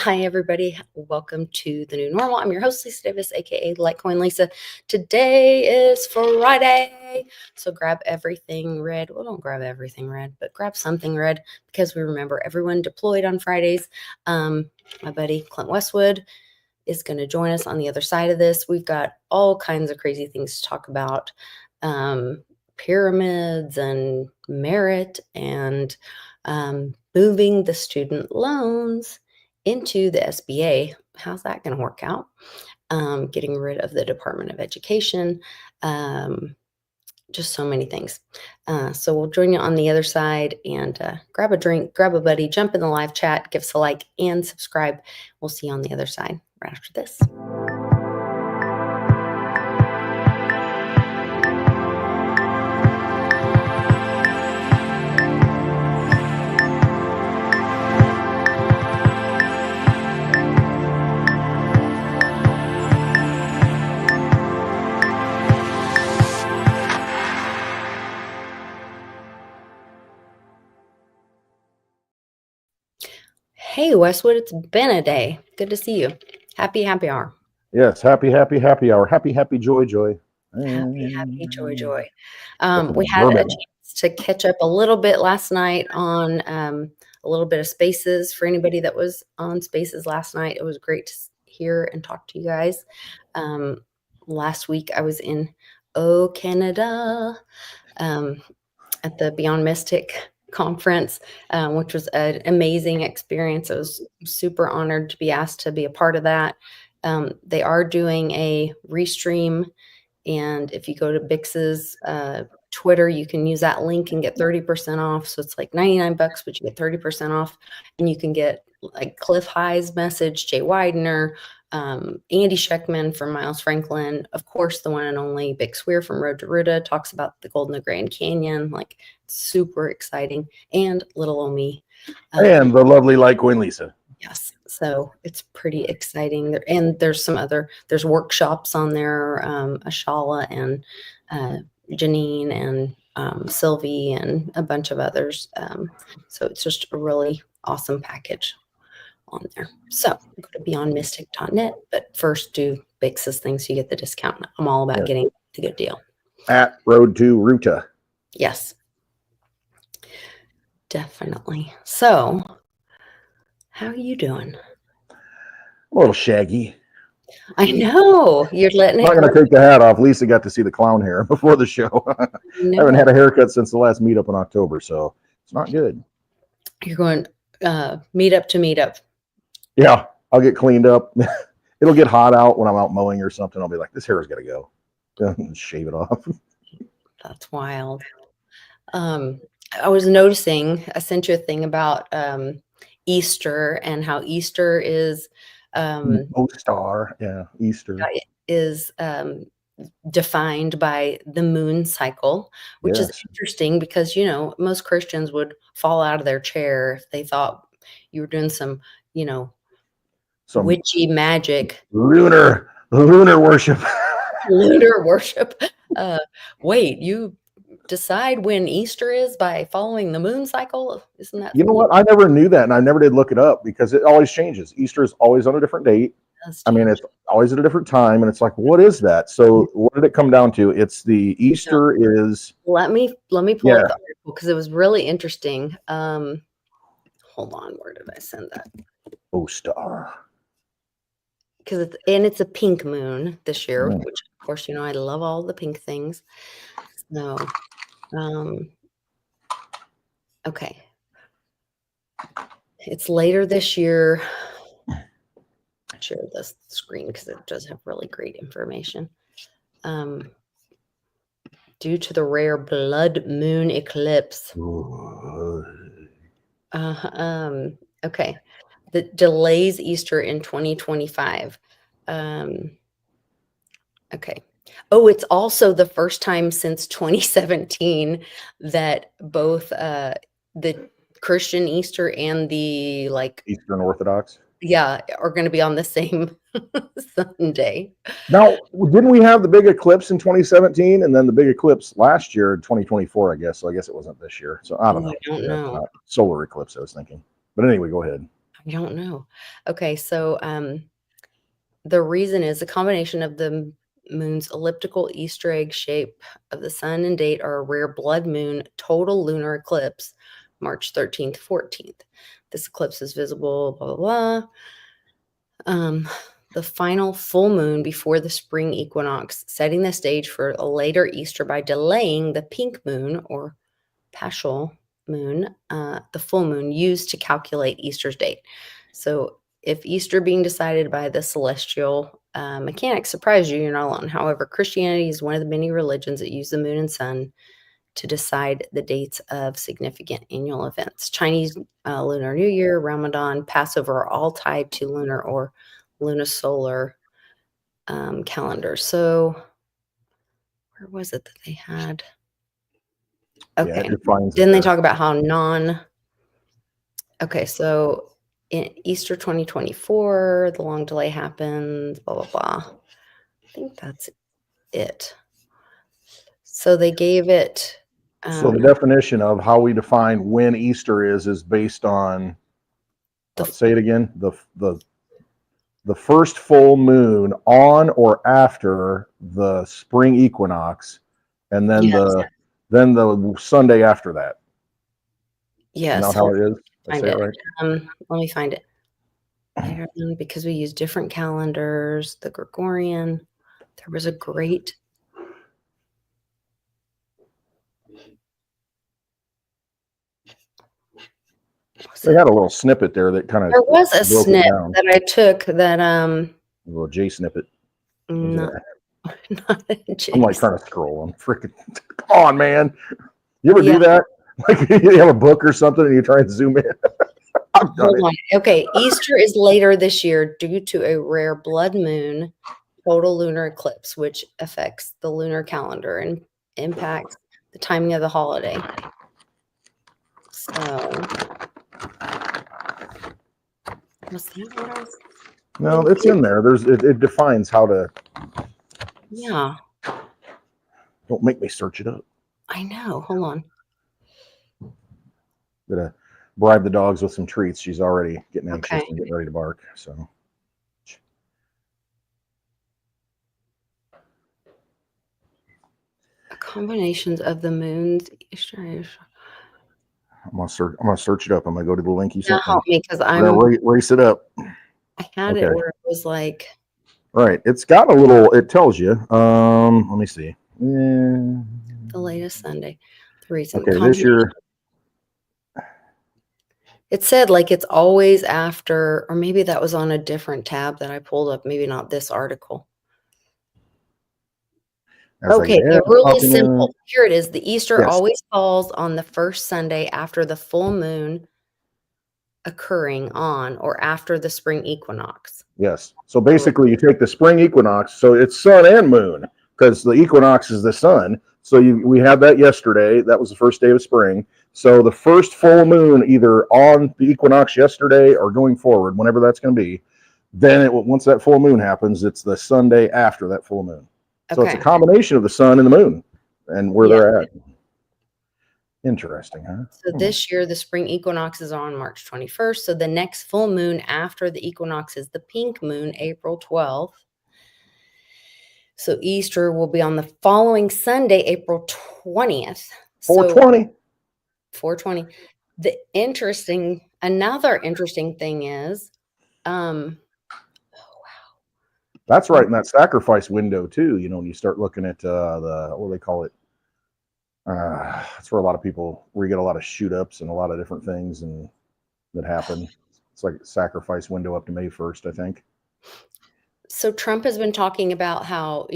Hi, everybody. Welcome to the new normal. I'm your host, Lisa Davis, aka Litecoin Lisa. Today is Friday, so grab everything red. Well, don't grab everything red, but grab something red because we remember everyone deployed on Fridays. My buddy Clint Westwood is going to join us on the other side of this. We've got all kinds of crazy things to talk about, pyramids and merit and moving the student loans into the SBA. How's that going to work out? Getting rid of the Department of Education, just so many things. So we'll join you on the other side and grab a drink, grab a buddy, jump in the live chat, give us a like and subscribe. We'll see you on the other side right after this. Hey, Westwood, it's been a day. Good to see you. Happy hour. Yes, happy hour. Happy joy. Happy joy. We had a chance to catch up a little bit last night on a little bit of Spaces. For anybody that was on Spaces last night, it was great to hear and talk to you guys. Last week I was in Canada at the Beyond Mystic conference, which was an amazing experience. I was super honored to be asked to be a part of that. They are doing a restream, and if you go to Bix's Twitter, you can use that link and get 30% off. So it's like $99, but you get 30% off, and you can get like Cliff High's message, Jay Widener, Andy Scheckman from Miles Franklin, of course, the one and only Bix Weir from Road to Ruta talks about the Golden Grand Canyon, like super exciting, and little old me. And the lovely Litecoin Lisa. Yes, so it's pretty exciting. And there's there's workshops on there, Ashala and Janine and Sylvie and a bunch of others. So it's just a really awesome package on there. So go to beyondmystic.net, but first do Bix's thing so you get the discount. I'm all about getting the good deal. At Road to Ruta. Yes. Definitely. So how are you doing? A little shaggy. I know. You're letting it. I'm not going to take the hat off. Lisa got to see the clown hair before the show. I haven't had a haircut since the last meetup in October, so it's not good. You're going meetup to meetup. Yeah, I'll get cleaned up. It'll get hot out when I'm out mowing or something. I'll be like, this hair's got to go. Shave it off. That's wild. I was noticing, I sent you a thing about Easter and how Easter is Easter is defined by the moon cycle, which is interesting because, you know, most Christians would fall out of their chair if they thought you were doing some, you know, some witchy magic. Lunar worship. Lunar worship. Wait, you decide when Easter is by following the moon cycle? Isn't that? You know what? I never knew that, and I never did look it up because it always changes. Easter is always on a different date. I mean, it's always at a different time, and it's like, what is that? So what did it come down to? It's the Easter is. Let me pull up the article because it was really interesting. Hold on, where did I send that? Star. Because it's a pink moon this year, which of course, you know, I love all the pink things. No. Okay. It's later this year. I share this screen because it does have really great information. Due to the rare blood moon eclipse. Okay. That delays Easter in 2025. Okay. Oh, it's also the first time since 2017 that both the Christian Easter and the Eastern Orthodox are going to be on the same Sunday. Now, didn't we have the big eclipse in 2017 and then the big eclipse last year in 2024, I guess. So I guess it wasn't this year. So I don't know. I don't know. Solar eclipse, I was thinking. But anyway, go ahead. I don't know. Okay, so the reason is the combination of the moon's elliptical Easter egg shape of the sun and date are a rare blood moon total lunar eclipse, March 13th, 14th. This eclipse is visible, blah, blah, blah. The final full moon before the spring equinox, setting the stage for a later Easter by delaying the pink moon or paschal moon, the full moon used to calculate Easter's date. So if Easter being decided by the celestial mechanics surprised you, you're not alone. However, Christianity is one of the many religions that use the moon and sun to decide the dates of significant annual events. Chinese Lunar New Year, Ramadan, Passover are all tied to lunar or lunisolar calendar. So where was it that they had? Okay. Yeah, didn't they talk about how okay, so in Easter 2024, the long delay happens, blah, blah, blah. I think that's it. So they gave it. So the definition of how we define when Easter is based on, say it again, the first full moon on or after the spring equinox, and then the Sunday after that. Yes. Not how it is. I say it right. Let me find it. Because we use different calendars, the Gregorian. There was a great. They had a little snippet there that kind of. There was a snip that I took that. A little J snippet. No, not a J. I'm like trying to scroll. I'm freaking. Come on, man. You ever do that? Like you have a book or something and you try and zoom in. Hold on. Okay, Easter is later this year due to a rare blood moon total lunar eclipse, which affects the lunar calendar and impacts the timing of the holiday. So, was that what I was? No, it's in there. It defines how to. Yeah. Don't make me search it up. I know. Hold on. Gonna bribe the dogs with some treats. She's already getting anxious and getting ready to bark. So. Combinations of the moons. I'm gonna search it up. I'm gonna go to the link you sent. Help me because I'm gonna race it up. I had it where it was like. Right. It's got a little. It tells you. Let me see. The latest Sunday. The recent. Okay, this year. It said like it's always after, or maybe that was on a different tab that I pulled up. Maybe not this article. Okay, they're really simple. Here it is. The Easter always falls on the first Sunday after the full moon occurring on or after the spring equinox. Yes. So basically you take the spring equinox, so it's sun and moon because the equinox is the sun. So we had that yesterday. That was the first day of spring. So the first full moon either on the equinox yesterday or going forward, whenever that's going to be, then once that full moon happens, it's the Sunday after that full moon. So it's a combination of the sun and the moon and where they're at. Interesting, huh? So this year, the spring equinox is on March 21st. So the next full moon after the equinox is the pink moon, April 12th. So Easter will be on the following Sunday, April 20th. 420. 420. Another interesting thing is, oh, wow. That's right in that sacrifice window too. You know, when you start looking at what do they call it? That's where a lot of people, where you get a lot of shoot ups and a lot of different things and that happen. It's like a sacrifice window up to May 1st, I think. So Trump has been talking about how,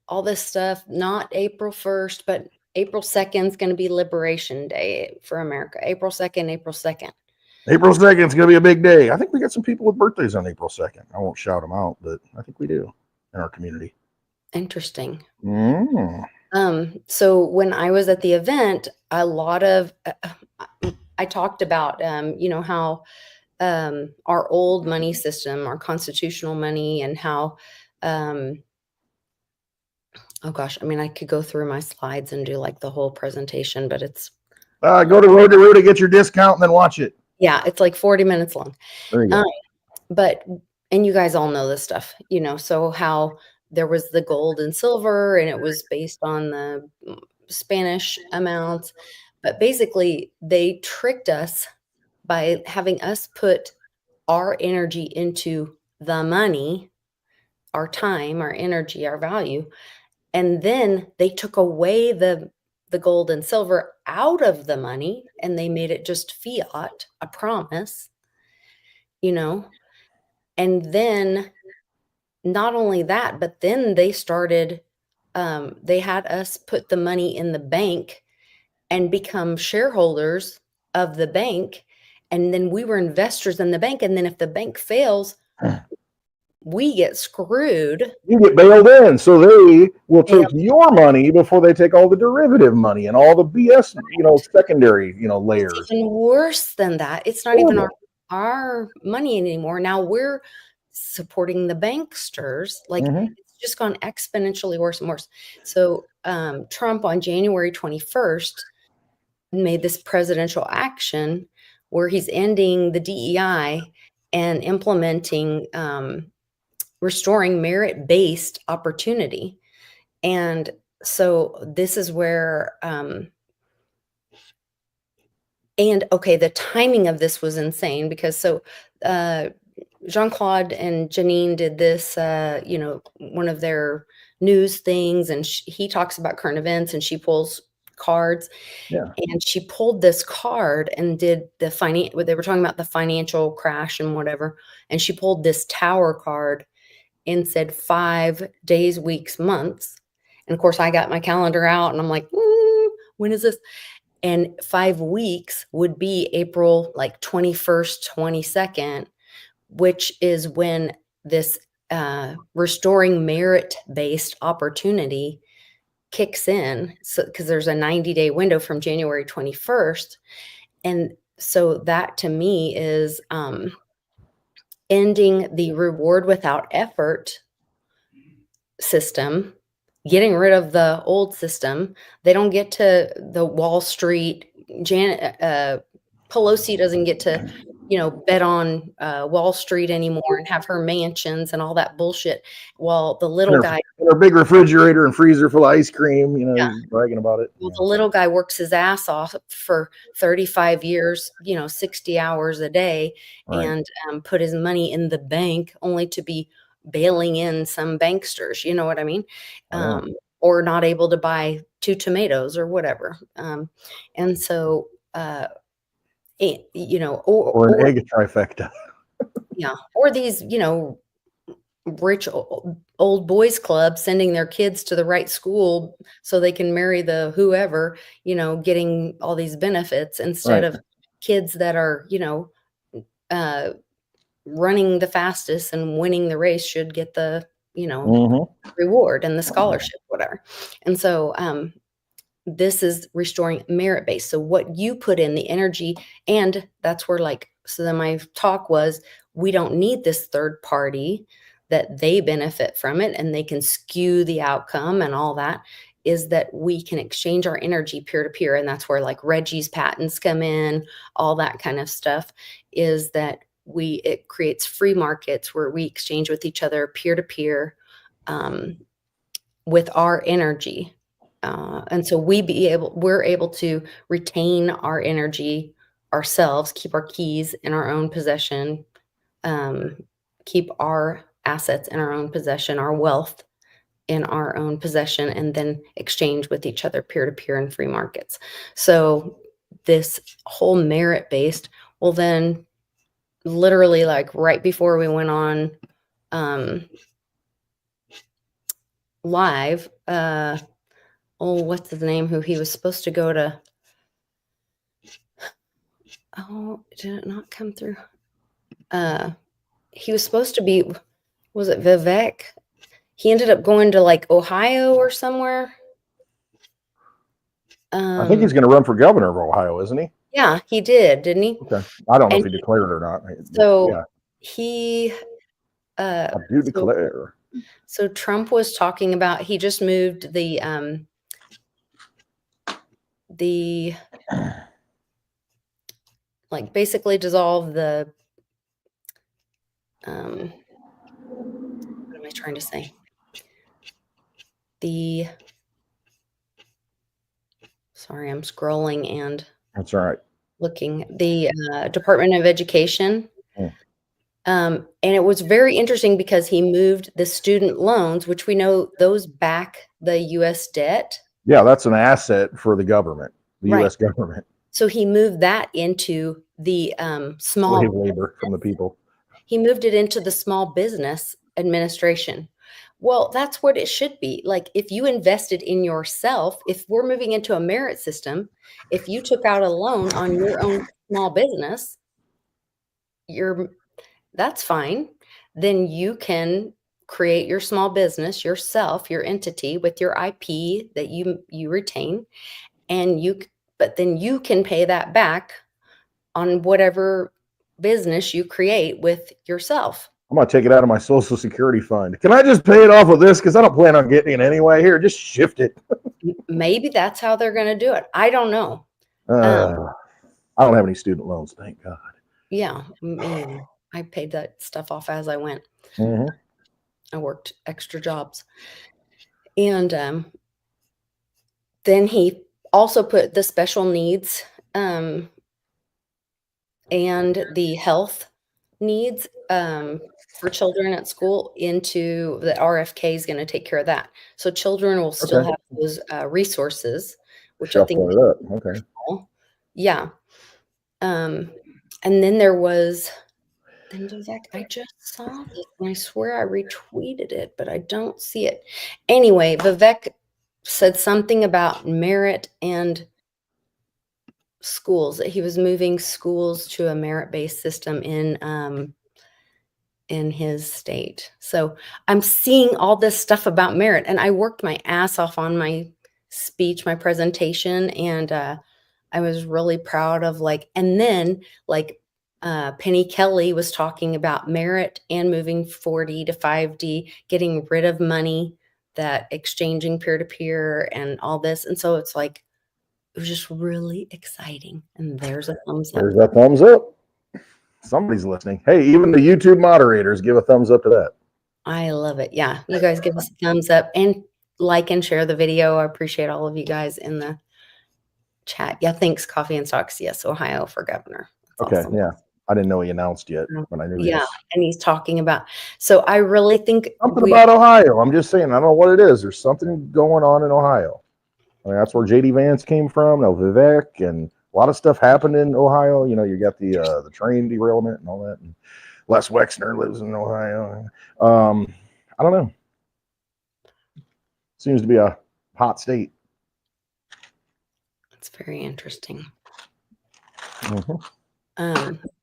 all this stuff, not April 1st, but April 2nd is going to be Liberation Day for America. April 2nd, April 2nd. April 2nd is going to be a big day. I think we got some people with birthdays on April 2nd. I won't shout them out, but I think we do in our community. Interesting. So when I was at the event, a lot of, I talked about, how our old money system, our constitutional money, and how, oh gosh, I mean, I could go through my slides and do like the whole presentation, but it's. Go to Road to Roo to get your discount and then watch it. Yeah, it's like 40 minutes long. There you Um, go. but and you guys all know this stuff, so how there was the gold and silver, and it was based on the Spanish amounts. But basically, they tricked us by having us put our energy into the money, our time, our energy, our value, and then they took away the gold and silver out of the money, and they made it just fiat, a promise, you know? And then not only that, but then they started, they had us put the money in the bank and become shareholders of the bank, and then we were investors in the bank, and then if the bank fails, we get screwed. You get bailed in, so they will Yeah, take your money before they take all the derivative money and all the BS, secondary, it's layers. even worse than that. It's not even Horrible. our money anymore. Now we're supporting the banksters. Like, Hmm. it's just gone exponentially worse and worse. So, Trump on January 21st made this presidential action where he's ending the DEI and implementing, restoring merit-based opportunity. And so this is where, and okay, the timing of this was insane because uh, Jean-Claude and Janine did this, one of their news things, and he talks about current events, and she pulls cards, Yeah. and she pulled this card and did they were talking about the financial crash and whatever, and she pulled this tower card and said 5 days, weeks, months. And of course, I got my calendar out, and I'm like, when is this? And 5 weeks would be April like 21st, 22nd, which is when this restoring merit-based opportunity kicks in. So, because there's a 90-day window from January 21st. And so that to me is ending the reward without effort system, getting rid of the old system. They don't get to the Wall Street. Janet Pelosi doesn't get to, bet on Wall Street anymore and have her mansions and all that bullshit. While the little guy, And our big refrigerator and freezer full of ice cream, yeah, bragging about it. well, the little guy works his ass off for 35 years, 60 hours a day, Right. and put his money in the bank only to be bailing in some banksters. You know what I mean? I know. Or not able to buy 2 tomatoes or whatever. And so, Or an egg trifecta. yeah, or these, rich old boys club sending their kids to the right school so they can marry the whoever, getting all these benefits instead Right. of kids that are, uh, running the fastest and winning the race should get the, Hmm. reward and the scholarship, whatever. And so, this is restoring merit based. So what you put in the energy, and that's where so then my talk was, we don't need this third party that they benefit from it and they can skew the outcome and all that, is that we can exchange our energy peer to peer. And that's where Reggie's patents come in, all that kind of stuff, is that it creates free markets where we exchange with each other peer to peer, with our energy. And so we're able to retain our energy ourselves, keep our keys in our own possession, um, keep our assets in our own possession, our wealth in our own possession, and then exchange with each other peer to peer in free markets. So this whole merit based, well, then literally right before we went on live, what's his name? Who he was supposed to go to? Oh, did it not come through? He was supposed to be, was it Vivek? He ended up going to Ohio or somewhere. I think he's going to run for governor of Ohio, isn't he? Yeah, he did, didn't he? Okay. I don't know And if he declared or not. so Yeah. he, I do declare. so Trump was talking about, he just moved the like basically dissolve the, what am I trying to say? Sorry, I'm scrolling and That's all right. looking. The Department of Education. Mm. And it was very interesting because he moved the student loans, which we know those back the U.S. debt. Yeah, that's an asset for the government, the Right. U.S. government. So he moved that into the Slave labor from the people. he moved it into the Small Business Administration. Well, that's what it should be. Like if you invested in yourself, if we're moving into a merit system, if you took out a loan on your own small business, that's fine. Then you can create your small business yourself, your entity with your IP that you retain, and but then you can pay that back on whatever business you create with yourself. I'm gonna take it out of my Social Security fund. Can I just pay it off with this? Because I don't plan on getting it anyway. Here, just shift it. Maybe that's how they're going to do it. I don't know. I don't have any student loans, thank God. Yeah, I paid that stuff off as I went. Mm-hmm. I worked extra jobs. And then he also put the special needs and the health needs for children at school into the RFK is going to take care of that. So children will still Okay. have those resources, which I think Shuffle it up. Okay. cool. Yeah. And then there was, then Vivek, I just saw this and I swear I retweeted it, but I don't see it. Anyway, Vivek said something about merit and schools, that he was moving schools to a merit-based system in his state. So I'm seeing all this stuff about merit, and I worked my ass off on my speech, my presentation, and I was really proud of and then Penny Kelly was talking about merit and moving 4D to 5D, getting rid of money, that exchanging peer-to-peer and all this. And so it's like, it was just really exciting. And there's a thumbs up. There's that thumbs up. Somebody's listening. Hey, even the YouTube moderators give a thumbs up to that. I love it. Yeah. You guys give us a thumbs up and like and share the video. I appreciate all of you guys in the chat. Yeah. Thanks, Coffee and Socks. Yes. Ohio for governor. That's Okay. awesome. Yeah. I didn't know he announced yet, but I knew he Yeah. was And he's talking about, so I really think something about Ohio. I'm just saying, I don't know what it is. There's something going on in Ohio. I mean, that's where JD Vance came from. No, Vivek, and a lot of stuff happened in Ohio. You know, you got the train derailment and all that. And Les Wexner lives in Ohio. I don't know. Seems to be a hot state. It's very interesting. Mm-hmm.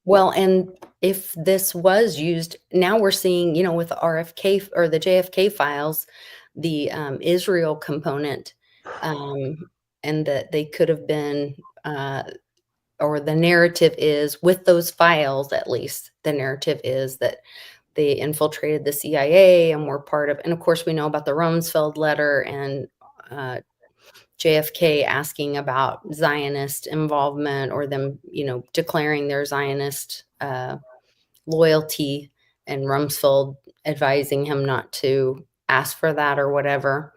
Well, and if this was used, now we're seeing, with the RFK or the JFK files, the Israel component, and that they could have been, or the narrative is with those files, at least the narrative is that they infiltrated the CIA and were part of, and of course we know about the Rumsfeld letter and JFK asking about Zionist involvement or them, declaring their Zionist loyalty, and Rumsfeld advising him not to ask for that or whatever.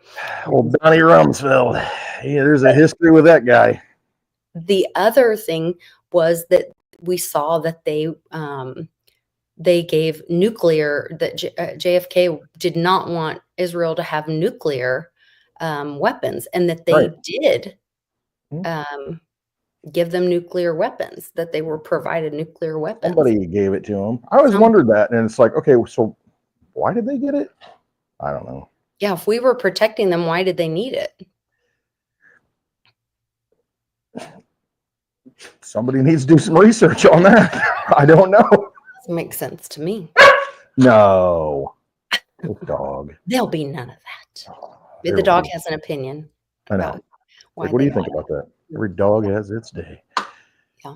Well, Donnie Rumsfeld. Yeah, there's a history with that guy. The other thing was that we saw that they gave nuclear, that JFK did not want Israel to have nuclear weapons, and that they did give them nuclear weapons, that they were provided nuclear weapons. Somebody gave it to them. I always wondered that. And it's like, okay, so why did they get it? I don't know. Yeah, if we were protecting them, why did they need it? Somebody needs to do some research on that. I don't know. Doesn't make sense to me. No. Dog. There'll be none of that. The dog has an opinion. I know. What do you think about that? Every dog has its day. Yeah.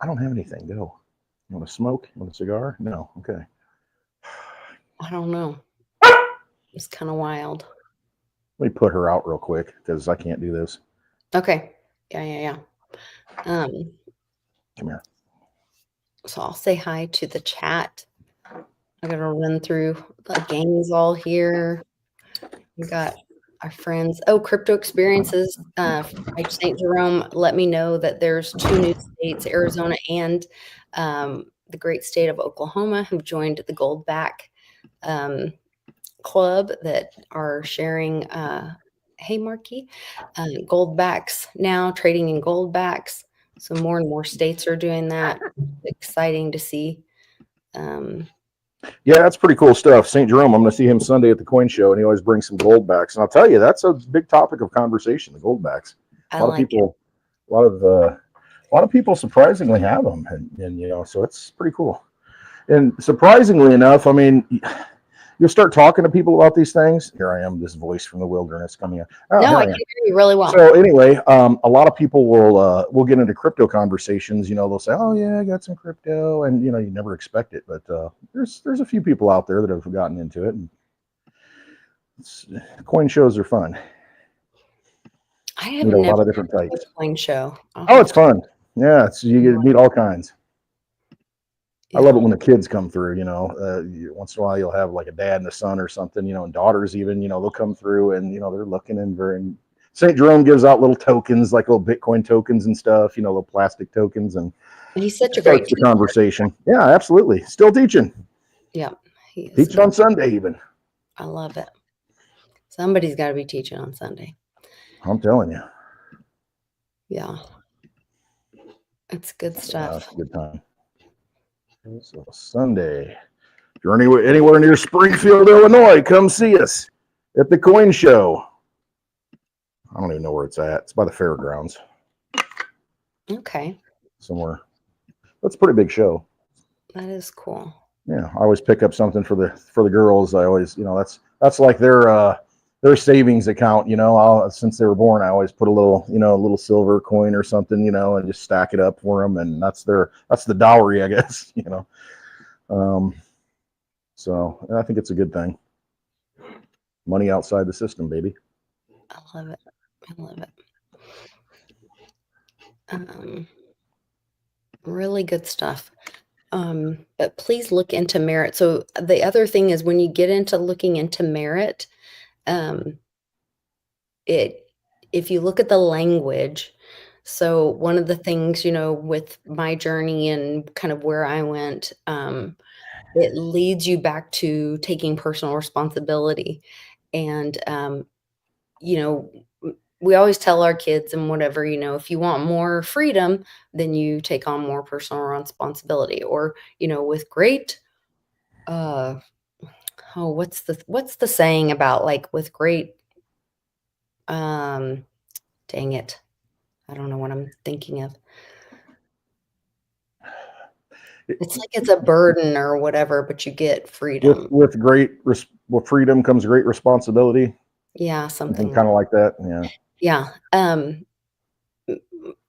I don't have anything. Go. You want to smoke? You want a cigar? No. Okay. I don't know. It's kind of wild. Let me put her out real quick because I can't do this. Okay. Yeah. Come here. So I'll say hi to the chat. I'm gonna run through the gang's all here. We got our friends. Oh, Crypto Experiences by St. Jerome let me know that there's 2 new states, Arizona and the great state of Oklahoma, who've joined the Goldback club that are sharing. Hey, Marky, Goldbacks now, trading in Goldbacks. So more and more states are doing that. Exciting to see. Yeah, that's pretty cool stuff. St. Jerome, I'm going to see him Sunday at the coin show, and he always brings some gold backs. And I'll tell you, that's a big topic of conversation. The gold backs. I A lot of like it. people, a lot of people surprisingly have them, and so it's pretty cool. And surprisingly enough, I mean, you'll start talking to people about these things. Here I am, this voice from the wilderness coming out. Oh, No, here I I can am. hear you really well. So anyway, a lot of people will get into crypto conversations. They'll say, "Oh yeah, I got some crypto," and you never expect it, but there's a few people out there that have gotten into it. And coin shows are fun. I have Meet a never lot of different been to types. a coin show. I'll Oh, have it's to. fun. Yeah, you get to meet all kinds. I love Yeah. it when the kids come through. Once in a while you'll have like a dad and a son or something. And daughters even. They'll come through and they're looking and very. St. Jerome gives out little tokens, like little Bitcoin tokens and stuff. Little plastic tokens, and He's such a great starts the teacher. conversation. Yeah, absolutely. Still teaching. Yeah, he is. Teaching on Sunday even. I love it. Somebody's got to be teaching on Sunday. I'm telling you. Yeah. It's good stuff. It's a good time. So Sunday. If you're anywhere near Springfield, Illinois, come see us at the coin show. I don't even know where it's at. It's by the fairgrounds. Okay. Somewhere. That's a pretty big show. That is cool. Yeah, I always pick up something for the girls. I always, that's like their savings account. Since they were born, I always put a little silver coin or something, and just stack it up for them, and that's the dowry, I guess. So I think it's a good thing. Money outside the system, baby. I love it. I love it. Really good stuff. But please look into merit. So the other thing is when you get into looking into merit, if you look at the language, so one of the things, with my journey and kind of where I went, it leads you back to taking personal responsibility. And, we always tell our kids and whatever, if you want more freedom, then you take on more personal responsibility. Or, with great, what's the saying about like with great, dang it. I don't know what I'm thinking of. It's like it's a burden or whatever, but you get freedom. With freedom comes great responsibility. Yeah, something Kind of like that. Yeah. Yeah.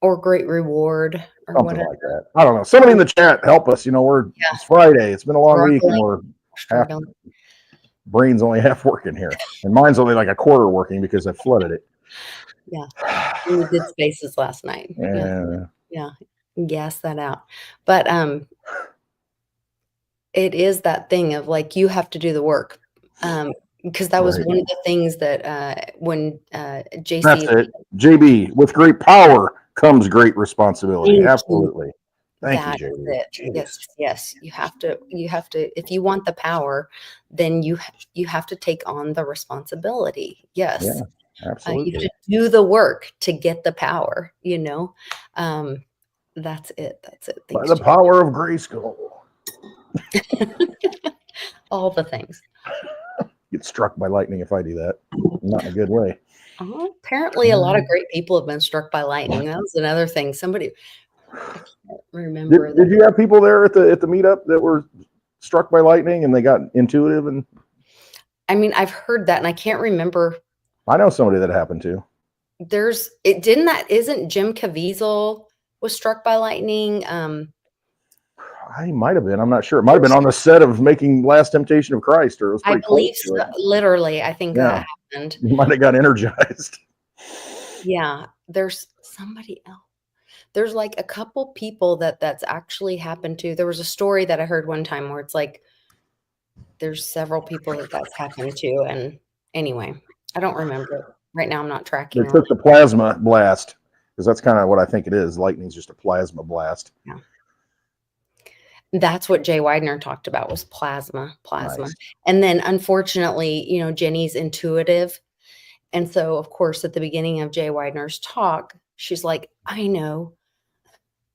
Or great reward or Something whatever. like that. I don't know. Somebody in the chat help us. It's Friday. It's been a long week, and we're Struggling. brain's only half working here, and mine's only like a quarter working because I flooded it. Yeah. We did spaces last night. Yeah. Yeah. Gas that out. But it is that thing of like you have to do the work. Because that was Right. one of the things that when JC. That's it. JB, with great power comes great responsibility. Absolutely. Thank you, JB. It. Yes. You have to, if you want the power, then you have to take on the responsibility. Yes. Yeah, absolutely. You have to do the work to get the power, that's it. By the power of Grayskull. All the things. Get struck by lightning if I do that. Not in a good way. Apparently, a lot of great people have been struck by lightning. That was another thing. Somebody, I can't remember. Did you have people there at the meetup that were struck by lightning and they got intuitive? And I mean, I've heard that, and I can't remember. I know somebody that happened to. Isn't Jim Caviezel was struck by lightning? I might have been. I'm not sure. It might have been on the set of making Last Temptation of Christ, or it was pretty believe close. So. Literally, I think that happened. You might have got energized. Yeah, there's somebody else. There's like a couple people that's actually happened to. There was a story that I heard one time where it's like there's several people that's happened to. And anyway, I don't remember it. Right now I'm not They tracking on took the plasma blast because that's kind of what I think it is. Lightning's just a plasma blast. it. Yeah. That's what Jay Widener talked about was plasma. Nice. And then unfortunately, Jenny's intuitive. And so of course at the beginning of Jay Widener's talk, she's like, I know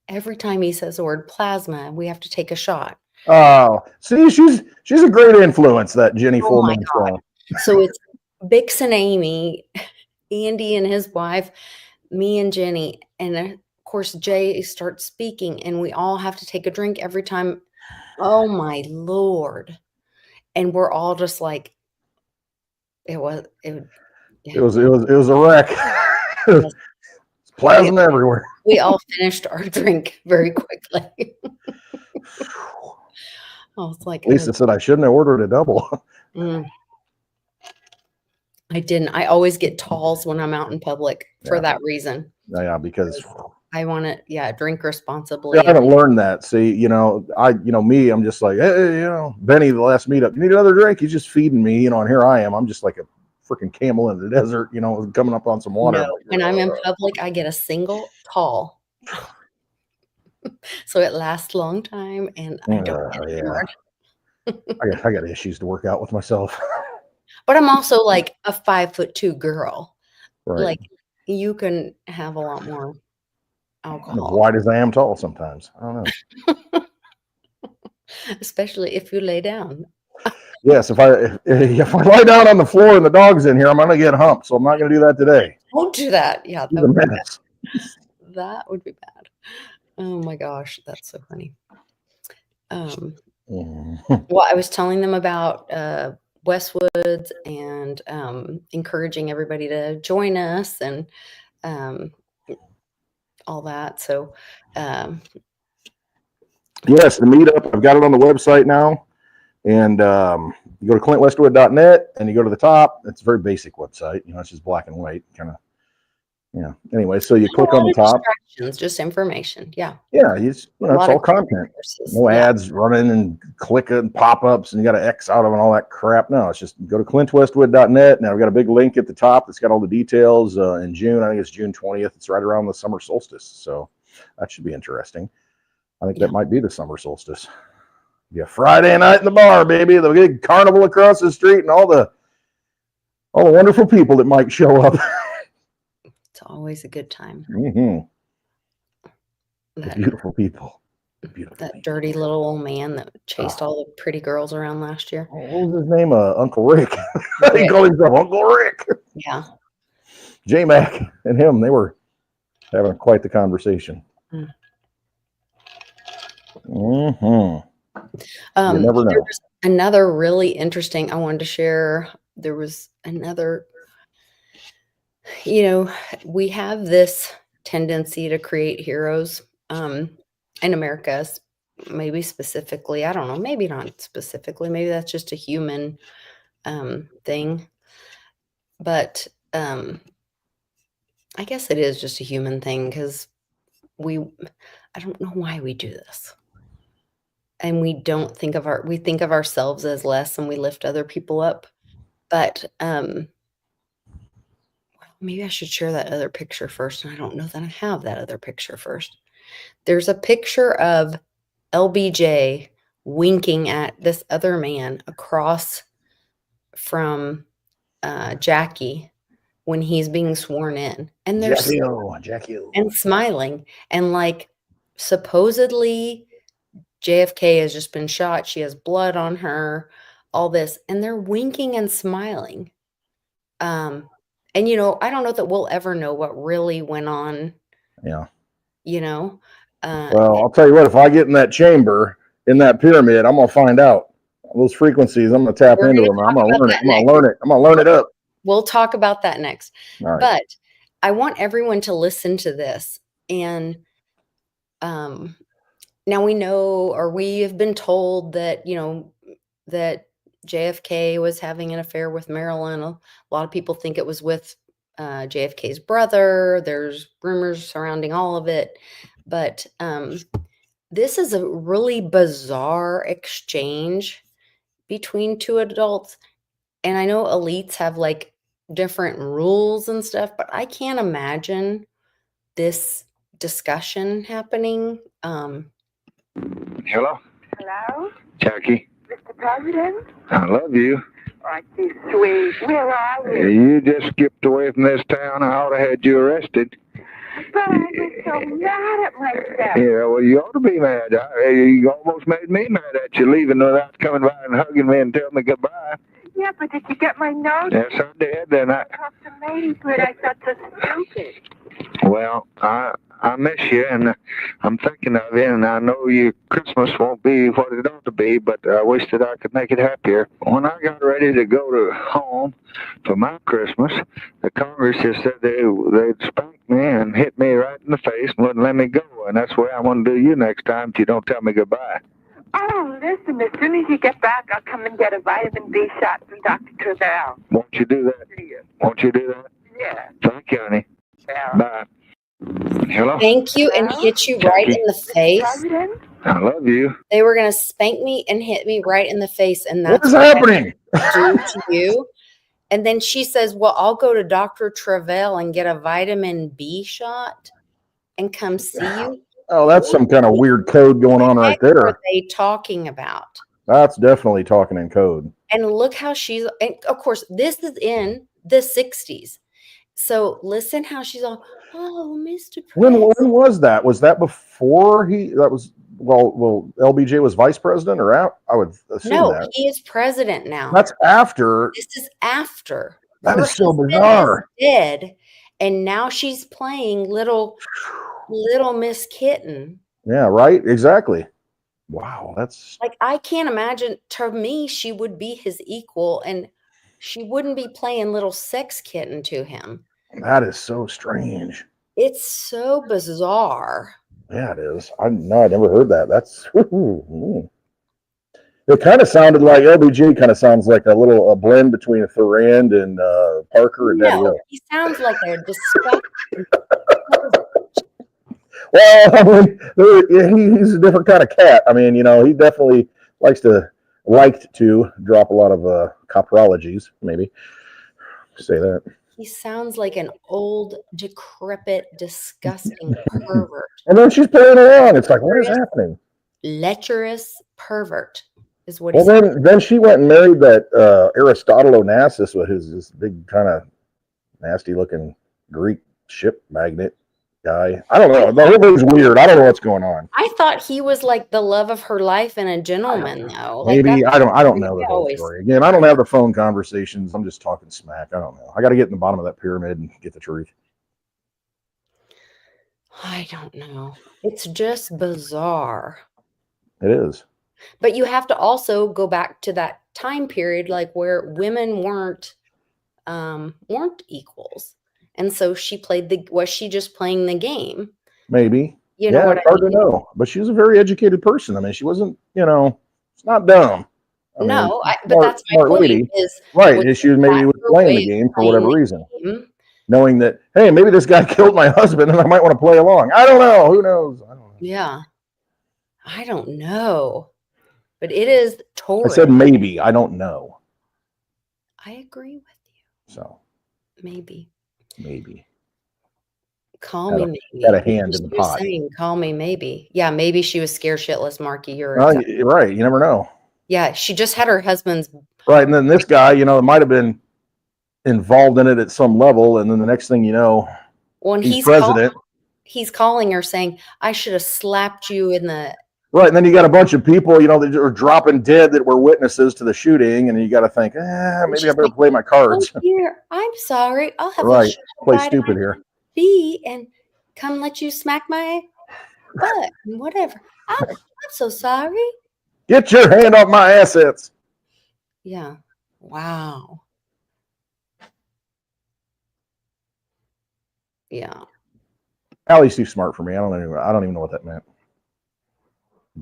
every time he says the word plasma, we have to take a shot. Oh, see, she's a great influence, that Jenny Oh Full my Moon God. Show. So it's Bix and Amy, Andy and his wife, me and Jenny. And of course, Jay starts speaking, and we all have to take a drink every time. Oh my Lord. And we're all just like, yeah. It was a wreck. Yes. Plasma everywhere. We all finished our drink very quickly. I was like, Lisa said I shouldn't have ordered a double. I didn't. I always get talls when I'm out in public for that reason. Yeah, because I want to, drink responsibly. I haven't learned that. See, I'm just like, hey, Benny, the last meetup, you need another drink? He's just feeding me, and here I am. I'm just like a freaking camel in the desert, coming up on some water. No, when I'm in public, I get a single tall. So it lasts a long time, and I don't get hammered. I got issues to work out with myself. But I'm also like a 5'2" girl. Right. Like you can have a lot more alcohol. As wide as I am tall sometimes. I don't know. Especially if you lay down. Yes, if I lie down on the floor and the dog's in here, I'm gonna get humped. So I'm not gonna do that today. Don't do that. Yeah, that would be bad. That would be bad. Oh my gosh, that's so funny. Well, I was telling them about Westwoods and encouraging everybody to join us and all that. So yes, the meetup, I've got it on the website now. And you go to clintwestwood.net and you go to the top. It's a very basic website. It's just black and white kind of. Anyway, so you click on the top. Just information. Yeah. Yeah. It's all content. No ads running and clicking pop-ups and you got to X out of and all that crap. No, it's just go to clintwestwood.net. Now I've got a big link at the top that's got all the details in June. I think it's June 20th. It's right around the summer solstice. So that should be interesting. I think that might be the summer solstice. Yeah, Friday night in the bar, baby. The big carnival across the street and all the wonderful people that might show up. It's always a good time. Beautiful people. That dirty little old man that chased all the pretty girls around last year. What was his name? Uncle Rick. He called himself Uncle Rick. Yeah. J-Mac and him, they were having quite the conversation. You never know. There was another really interesting I wanted to share. There was another, we have this tendency to create heroes in America, maybe specifically. I don't know, maybe not specifically. Maybe that's just a human thing. But I guess it is just a human thing because I don't know why we do this. And we don't think we think of ourselves as less and we lift other people up. But maybe I should share that other picture first. And I don't know that I have that other picture first. There's a picture of LBJ winking at this other man across from Jackie when he's being sworn in. And they're Jackie and smiling. And like supposedly JFK has just been shot. She has blood on her, all this, and they're winking and smiling. And I don't know that we'll ever know what really went on. Yeah. Well, I'll tell you what, if I get in that chamber in that pyramid, I'm gonna find out those frequencies. I'm gonna tap into them. I'm gonna learn it. I'm gonna learn it up. We'll talk about that next. Right. But I want everyone to listen to this. And now we know, or we have been told that, that JFK was having an affair with Marilyn. A lot of people think it was with JFK's brother. There's rumors surrounding all of it. But this is a really bizarre exchange between two adults. And I know elites have like different rules and stuff, but I can't imagine this discussion happening. Hello? Hello? Jackie? Mr. President? I love you. Aren't you sweet? Where are you? You just skipped away from this town. I ought to have had you arrested. But I was so mad at myself. Yeah, well, you ought to be mad. You almost made me mad at you leaving without coming by and hugging me and telling me goodbye. Yeah, but did you get my note? Yes, I did. Then I talked to ladies, but I felt so stupid. Well, I miss you, and I'm thinking of you, and I know your Christmas won't be what it ought to be, but I wish that I could make it happier. When I got ready to go to home for my Christmas, the Congress just said they'd spank me and hit me right in the face and wouldn't let me go, and that's the way I want to do you next time if you don't tell me goodbye. Oh, listen, as soon as you get back, I'll come and get a vitamin B shot from Dr. Travell. Won't you do that? Yeah. Won't you do that? Yeah. Thank you, honey. Yeah. Bye. Hello? Thank you, and hit you right in the face. President? I love you. They were going to spank me and hit me right in the face, and that's What is happening? I do to you. And then she says, well, I'll go to Dr. Travell and get a vitamin B shot and come see you. Oh, that's some kind of weird code going on right What there. are they talking about? That's definitely talking in code. And look how she's, and of course, this is in the 60s. So listen how she's all, oh, Mr. When President. was that? Was that before well, LBJ was vice president or out? I would assume No, that. he is president now. That's after. This is after. That Her is so husband bizarre. is dead, and now she's playing little Miss Kitten. Yeah, right. Exactly. Wow, that's Like, I can't imagine. To me, she would be his equal, and she wouldn't be playing little sex kitten to him. that is so strange. It's so bizarre. Yeah, it is. I never heard that. That's it. Kind of sounded like LBJ. Kind of sounds like a blend between a Thurand and Parker and Daddy No, O. he sounds like a disgusting. Well, I mean, he's a different kind of cat. I mean, he definitely liked to drop a lot of coprologies, maybe. Say that. He sounds like an old, decrepit, disgusting pervert. And then she's playing along. It's like, what is happening? Lecherous pervert is what Well, then she went and married that Aristotle Onassis with his big kind of nasty looking Greek ship magnate guy. I don't know. The whole thing's weird. I don't know what's going on. I thought he was like the love of her life and a gentleman, though. Maybe like I don't know the whole story. Again, I don't have the phone conversations. I'm just talking smack. I don't know. I got to get in the bottom of that pyramid and get the truth. I don't know. It's just bizarre. It is. But you have to also go back to that time period, like where women weren't equals, and so she was she just playing the game? Maybe. You know what it's hard to know. But she was a very educated person. I mean, she wasn't. It's not dumb. But that's my point. Lady. Right. She maybe was playing the game for whatever reason, knowing that, hey, maybe this guy killed my husband, and I might want to play along. I don't know. Who knows? I don't know. Yeah, I don't know. But it is torrid. I said maybe. I don't know. I agree with you. So maybe. Call me maybe. Got a hand in the pot. Call me maybe. Yeah, maybe she was scared shitless, Marky. You're exactly right. You never know. Yeah, she just had her husband's. Right, and then this guy, might have been involved in it at some level, and then the next thing you know, he's president. He's calling her saying, "I should have slapped you in the." Right, and then you got a bunch of people, that are dropping dead that were witnesses to the shooting, and you got to think, maybe I better play my cards. Oh, dear, I'm sorry. I'll have play stupid here. Be and come let you smack my butt and whatever. I'm so sorry. Get your hand off my assets. Yeah. Wow. Yeah. Allie's too smart for me. I don't even know what that meant.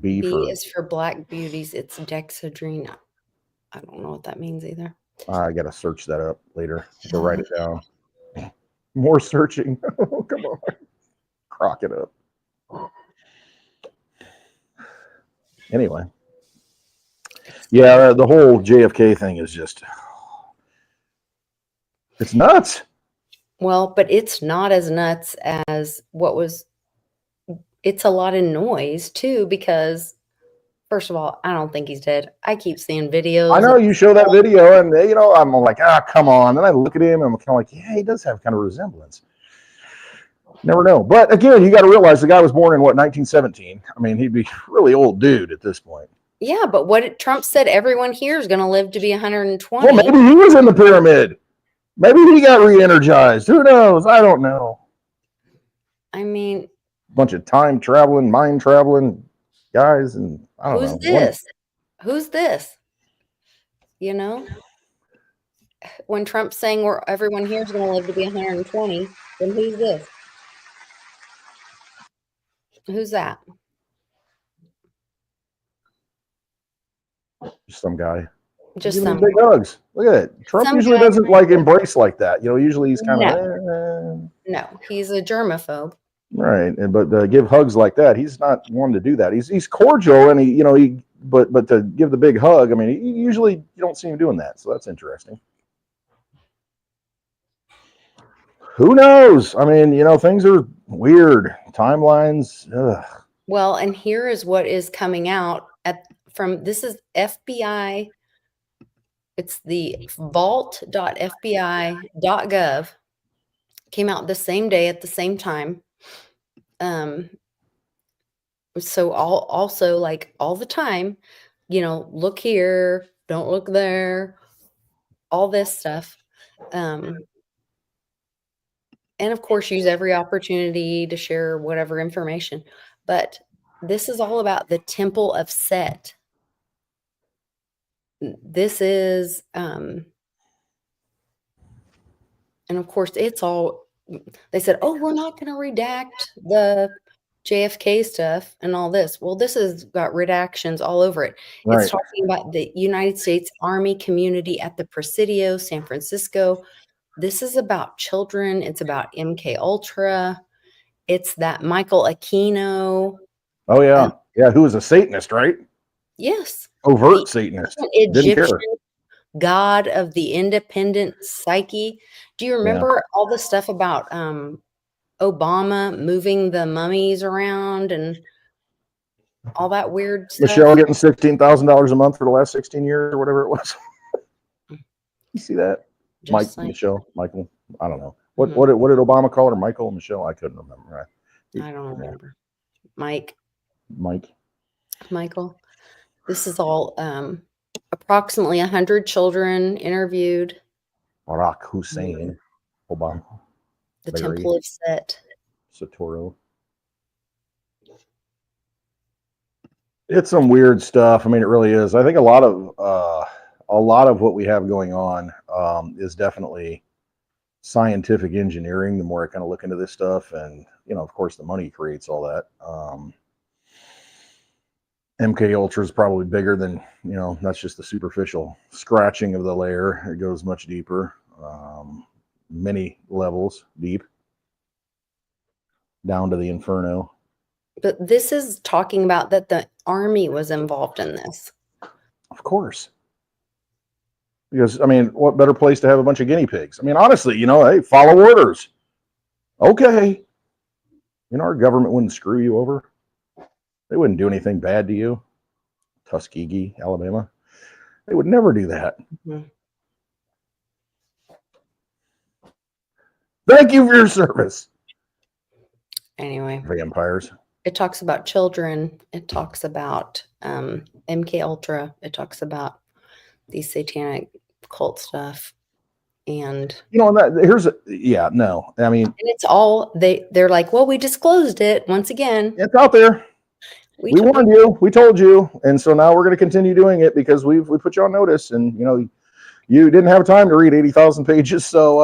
B is for black beauties. It's dexedrine. I don't know what that means either. I got to search that up later to write it down. More searching. Oh, come on. Crock it up. Anyway. Yeah, the whole JFK thing is just, it's nuts. Well, but it's not as nuts as what was. It's a lot of noise too, because first of all, I don't think he's dead. I keep seeing I videos know of you show that video, and I'm like, come on. Then I look at him, and I'm kind of like, yeah, he does have kind of resemblance. Never know. But again, you got to realize the guy was born in what, 1917. I mean, he'd be really old dude at this point. yeah, but Trump said everyone here is going to live to be 120. Well, maybe he was in the pyramid. Maybe he got re-energized. Who knows? I don't know. I mean, Bunch of time traveling, mind traveling guys, and I don't know. who's this? Who's this? You know, when Trump's saying everyone here is going to live to be 120, then who's this? Who's that? Just some guy. Just Give me some big hugs. Look at it. Trump some usually guy. doesn't like embrace like that. Usually he's kind No, of no, he's a germaphobe. right. But give hugs like that, he's not one to do that. He's cordial, and but to give the big hug, I mean, usually you don't see him doing that. So that's interesting. Who knows? I mean, things are weird. Timelines. Ugh. Well, and here is what is coming out this is FBI. It's the vault.fbi.gov. Came out the same day at the same time. So also like all the time, look here, don't look there, all this stuff. And of course, use every opportunity to share whatever information. But this is all about the Temple of Set. This is, and of course, it's all, they said, oh, we're not going to redact the JFK stuff and all this. Well, this has got redactions all over it. Right. It's talking about the United States Army community at the Presidio, San Francisco. This is about children. It's about MK Ultra. It's that Michael Aquino. Oh yeah, who was a Satanist, right? Yes. Overt Satanist. Didn't care. God of the independent psyche. Do you remember all the stuff about Obama moving the mummies around and all that weird stuff? Michelle getting $16,000 a month for the last 16 years or whatever it was. You see that? Michelle, Michael. I don't know. What did Obama call her? Michael, Michelle? I couldn't remember. I don't remember. Mike. Michael. This is all approximately 100 children interviewed. Barack Hussein, Obama. The Temple of Set. Satoru. It's some weird stuff. I mean, it really is. I think a lot of what we have going on is definitely scientific engineering. The more I kind of look into this stuff, and of course, the money creates all that. MK Ultra is probably bigger than that's just the superficial scratching of the layer. It goes much deeper, many levels deep, down to the inferno. But this is talking about that the Army was involved in this. Of course. Because, I mean, what better place to have a bunch of guinea pigs? I mean, honestly, hey, follow orders. Okay. Our government wouldn't screw you over. They wouldn't do anything bad to you. Tuskegee, Alabama. They would never do that. Mm-hmm. Thank you for your service. Anyway. Vampires. It talks about children. It talks about MK Ultra. It talks about these satanic cult stuff. And no. I mean, and it's all they're like, well, we disclosed it once again. It's out there. We warned you. We told you, and so now we're going to continue doing it because we put you on notice, and you didn't have time to read 80,000 pages, so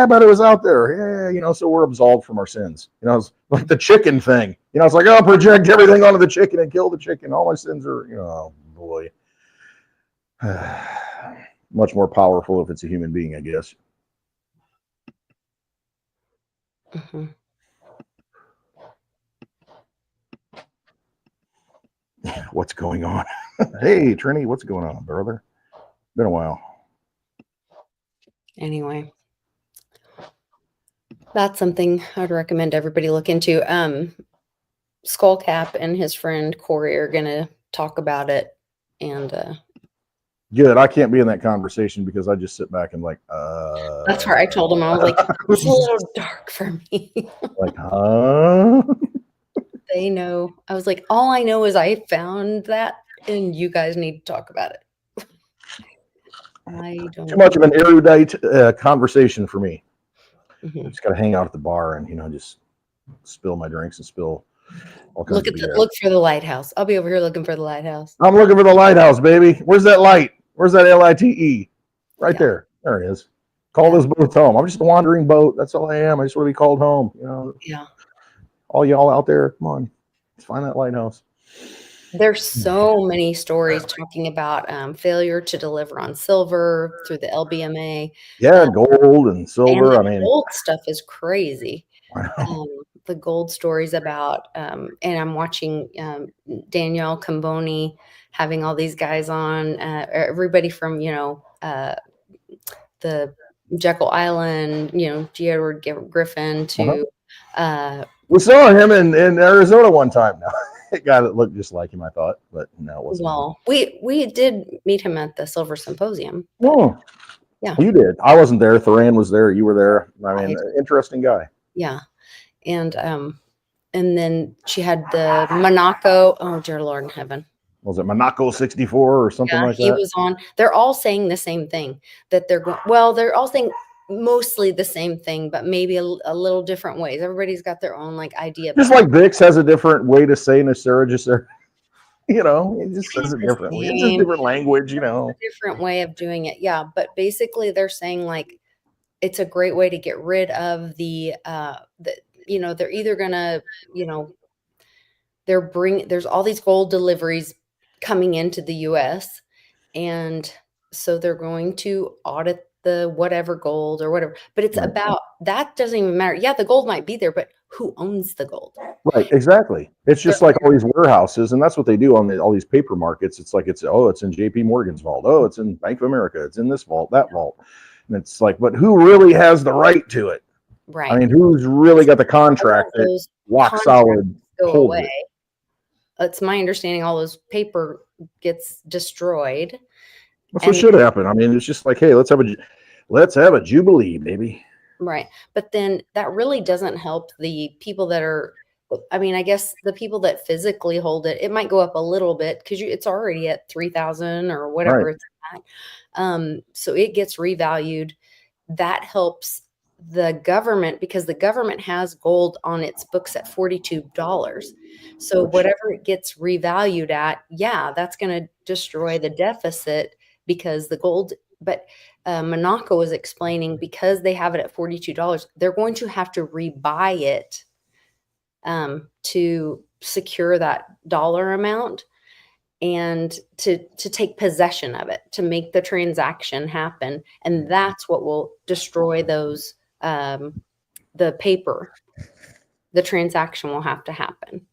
but it was out there. So we're absolved from our sins. It's like the chicken thing. It's like, project everything onto the chicken and kill the chicken. All my sins are, oh boy. Much more powerful if it's a human being, I guess. Mhm. What's going on? Hey, Trini, what's going on, brother? Been a while. Anyway, that's something I'd recommend everybody look into. Skullcap and his friend Corey are gonna talk about it, and Good. I can't be in that conversation because I just sit back and like, that's where I told him, I was like, "It's a little dark for me." like, huh? They know. I was like, "All I know is I found that, and you guys need to talk about it." I Too don't. much of an erudite conversation for me. I Mhm. just got to hang out at the bar and just spill my drinks and spill all kinds of BS. Look for the lighthouse. I'll be over here looking for the lighthouse. I'm looking for the lighthouse, baby. Where's that light? Where's that LITE? Right Yeah. there. There it is. Call Yeah. those boats home. I'm just a wandering boat. That's all I am. I just want to be called home. Yeah. All y'all out there, come on, let's find that lighthouse. There's so many stories talking about failure to deliver on silver through the LBMA. Yeah, gold and And silver. the I mean, gold stuff is crazy. I know. The gold stories about, and I'm watching Danielle Camboni having all these guys on, everybody from, the Jekyll Island, G. Edward Griffin to, We saw him in Arizona one time. Now, a guy that looked just like him, I thought, but no, it wasn't. well, we did meet him at the Silver Symposium. Oh, Yeah. you did. I wasn't there. Thoran was there. You were there. I mean, I- interesting guy. Yeah. And then she had the Monaco. Oh, dear Lord in heaven. Was it Monaco 64 or something Yeah, like he that? was on. They're all saying the same thing, that they're going. Well, they're all saying mostly the same thing, but maybe a little different ways. Everybody's got their own idea. Just But like Bix has a different way to say Nacera, he just says it the differently. It's just same, different language, different way of doing it. Yeah, but basically they're saying it's a great way to get rid of the they're either gonna there's all these gold deliveries coming into the US, and so they're going to audit the whatever gold or whatever, but it's Right. about that doesn't even matter. Yeah, the gold might be there, but who owns the gold? Right, exactly. It's just like all these warehouses, and that's what they do on all these paper markets. It's like it's in JP Morgan's vault. Oh, it's in Bank of America. It's in this vault, that vault. And it's like, but who really has the right to it? Right. I mean, who's really got the contract that rock solid go holds away. it? It's my understanding all those paper gets destroyed. That's what should happen. I mean, it's just like, hey, let's have a jubilee, baby. Right. But then that really doesn't help the people that are, I mean, I guess the people that physically hold it, it might go up a little bit because it's already at 3,000 or whatever Right. it's at. So it gets revalued. That helps the government because the government has gold on its books at $42. So whatever it gets revalued at, yeah, that's going to destroy the deficit because the gold, but Monaco is explaining because they have it at $42, they're going to have to rebuy it to secure that dollar amount and to take possession of it, to make the transaction happen. And that's what will destroy those, the paper. The transaction will have to happen.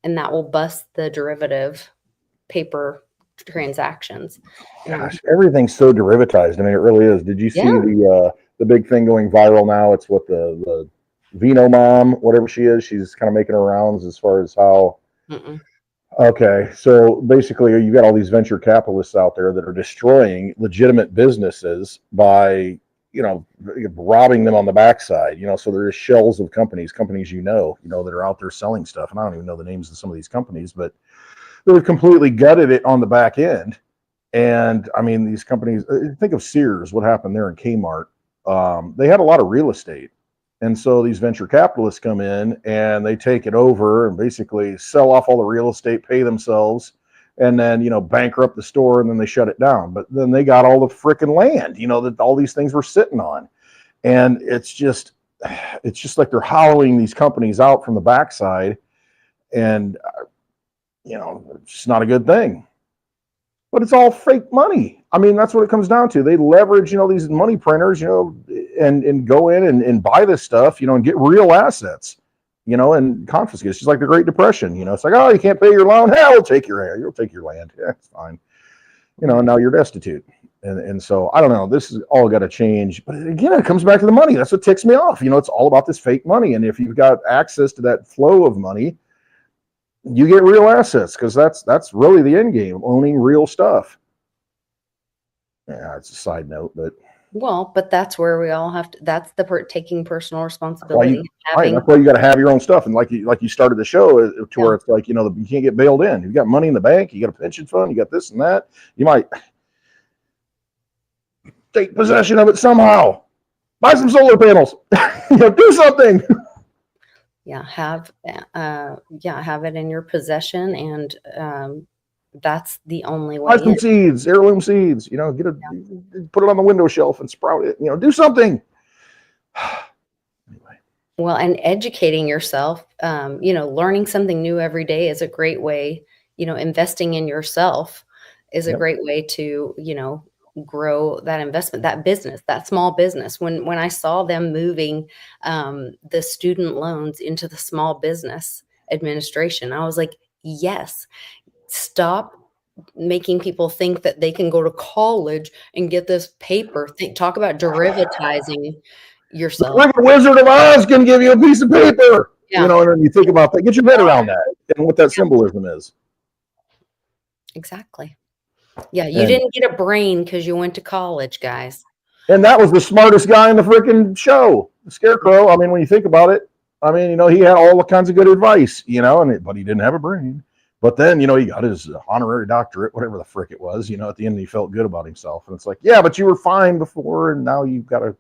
And that will bust the derivative paper transactions. Gosh, everything's so derivatized. I mean, it really is. Did you see Yeah. the big thing going viral now? It's what the Vino mom, whatever she is, she's kind of making her rounds as far as how. Mm-mm. Okay, so basically, you got all these venture capitalists out there that are destroying legitimate businesses by robbing them on the backside. So there's shells of companies that are out there selling stuff, and I don't even know the names of some of these companies, but they've completely gutted it on the back end. And I mean, these companies, think of Sears, what happened there in Kmart. They had a lot of real estate. And so these venture capitalists come in and they take it over and basically sell off all the real estate, pay themselves, and then, bankrupt the store, and then they shut it down. But then they got all the freaking land, that all these things were sitting on. And it's just like they're hollowing these companies out from the backside. And, it's just not a good thing. But it's all fake money. I mean, that's what it comes down to. They leverage, these money printers, and go in and buy this stuff, you know, and get real assets, you know, and confiscate. It's just like the Great Depression, you know. It's like, oh, you can't pay your loan. Hell, you'll take your land. Yeah, it's fine. You know, and now you're destitute. And so I don't know. This is all got to change. But again, it comes back to the money. That's what ticks me off. You know, it's all about this fake money. And if you've got access to that flow of money, you get real assets, because that's really the end game, owning real stuff. Yeah, it's a side note, but that's where we all have to. That's the taking personal responsibility. That's why you got to have your own stuff. And like you started the show to where it's like, you know, you can't get bailed in. You got money in the bank, you got a pension fund, you got this and that. You might take possession of it somehow. Buy some solar panels. You know, do something. Have it in your possession, and that's the only way. Buy some seeds, heirloom seeds. You know, put it on the window shelf and sprout it. You know, do something. Anyway. Well, and educating yourself, you know, learning something new every day is a great way. You know, investing in yourself is a great way to, you know, grow that investment, that business, that small business. When I saw them moving the student loans into the Small Business Administration, I was like, yes, stop making people think that they can go to college and get this paper. Talk about derivatizing yourself. Like a Wizard of Oz can give you a piece of paper. You know, and then you think about that, get your head around that and what that symbolism is. Exactly. Yeah, you didn't get a brain because you went to college, guys. And that was the smartest guy in the freaking show, the Scarecrow. I mean, when you think about it, I mean, you know, he had all kinds of good advice, you know, but he didn't have a brain. But then, you know, he got his honorary doctorate, whatever the frick it was. You know, at the end, he felt good about himself. And it's like, yeah, but you were fine before, and now you've got to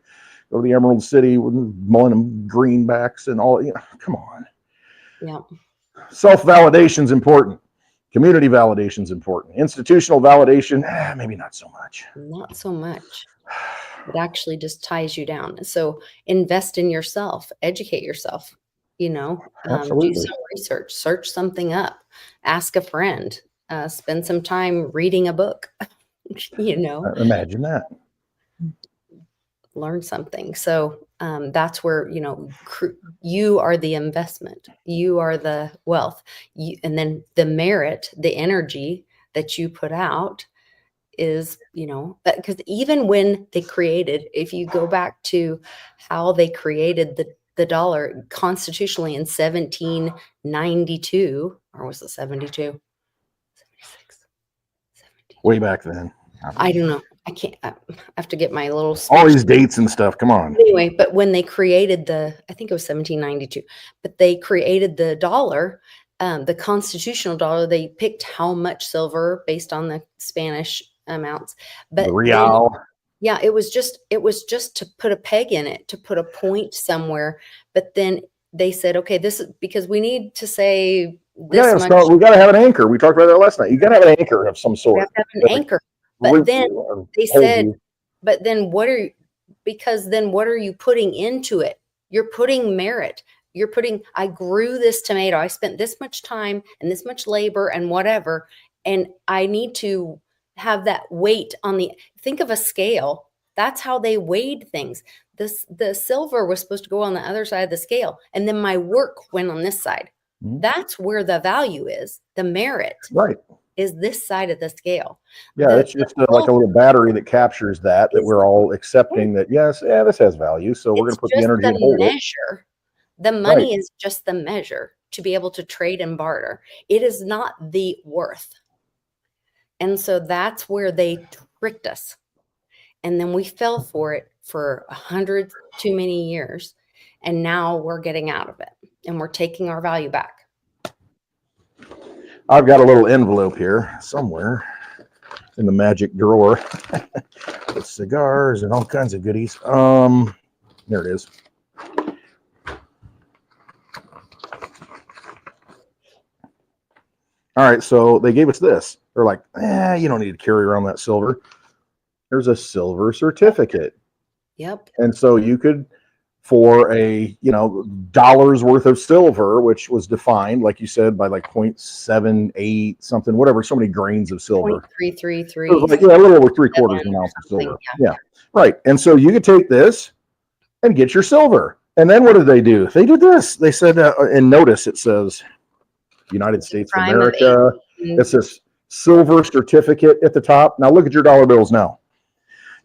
go to the Emerald City with Millennium Greenbacks and all. You know, come on. Yeah. Self-validation is important. Community validation is important. Institutional validation, maybe not so much. Not so much. It actually just ties you down. So invest in yourself, educate yourself, you know, do some research, search something up, ask a friend, spend some time reading a book, you know. Imagine that. Learn something. So that's where, you know, you are the investment, you are the wealth, and then the merit, the energy that you put out is, you know, because even when they created, if you go back to how they created the dollar constitutionally in 1792, or was it 72? 76? 17. Way back then. I don't know. I can't, I have to get my little speech. All these dates and stuff. Come on. Anyway, but when they created I think it was 1792, but they created the dollar, the constitutional dollar, they picked how much silver based on the Spanish amounts. But the real. Yeah, it was just to put a peg in it, to put a point somewhere. But then they said, okay, this is because we need to say this much. We got to have an anchor. We talked about that last night. You got to have an anchor of some sort. We have to have an anchor. But then they said, but then what are you putting into it? You're putting merit. You're putting, I grew this tomato. I spent this much time and this much labor and whatever. And I need to have that weight on think of a scale. That's how they weighed things. The silver was supposed to go on the other side of the scale. And then my work went on this side. Mm-hmm. That's where the value is. The merit. Right. Is this side of the scale. Yeah, it's just like a little battery that captures that we're all accepting that, yes, this has value. So we're going to put the energy in hold measure. The money is just the measure to be able to trade and barter. It is not the worth. And so that's where they tricked us. And then we fell for it for 100 too many years. And now we're getting out of it and we're taking our value back. I've got a little envelope here somewhere in the magic drawer with cigars and all kinds of goodies. There it is. All right, so they gave us this. They're like, you don't need to carry around that silver. There's a silver certificate. Yep. And so you could, for a, dollars worth of silver, which was defined, like you said, by like 0.78 something, whatever, so many grains of silver. 0.333. A little over 3/4 an ounce of silver. Yeah, right. And so you could take this and get your silver. And then what did they do? They did this. They said, and notice it says United States of Prime of America. 18. It says silver certificate at the top. Now look at your dollar bills now.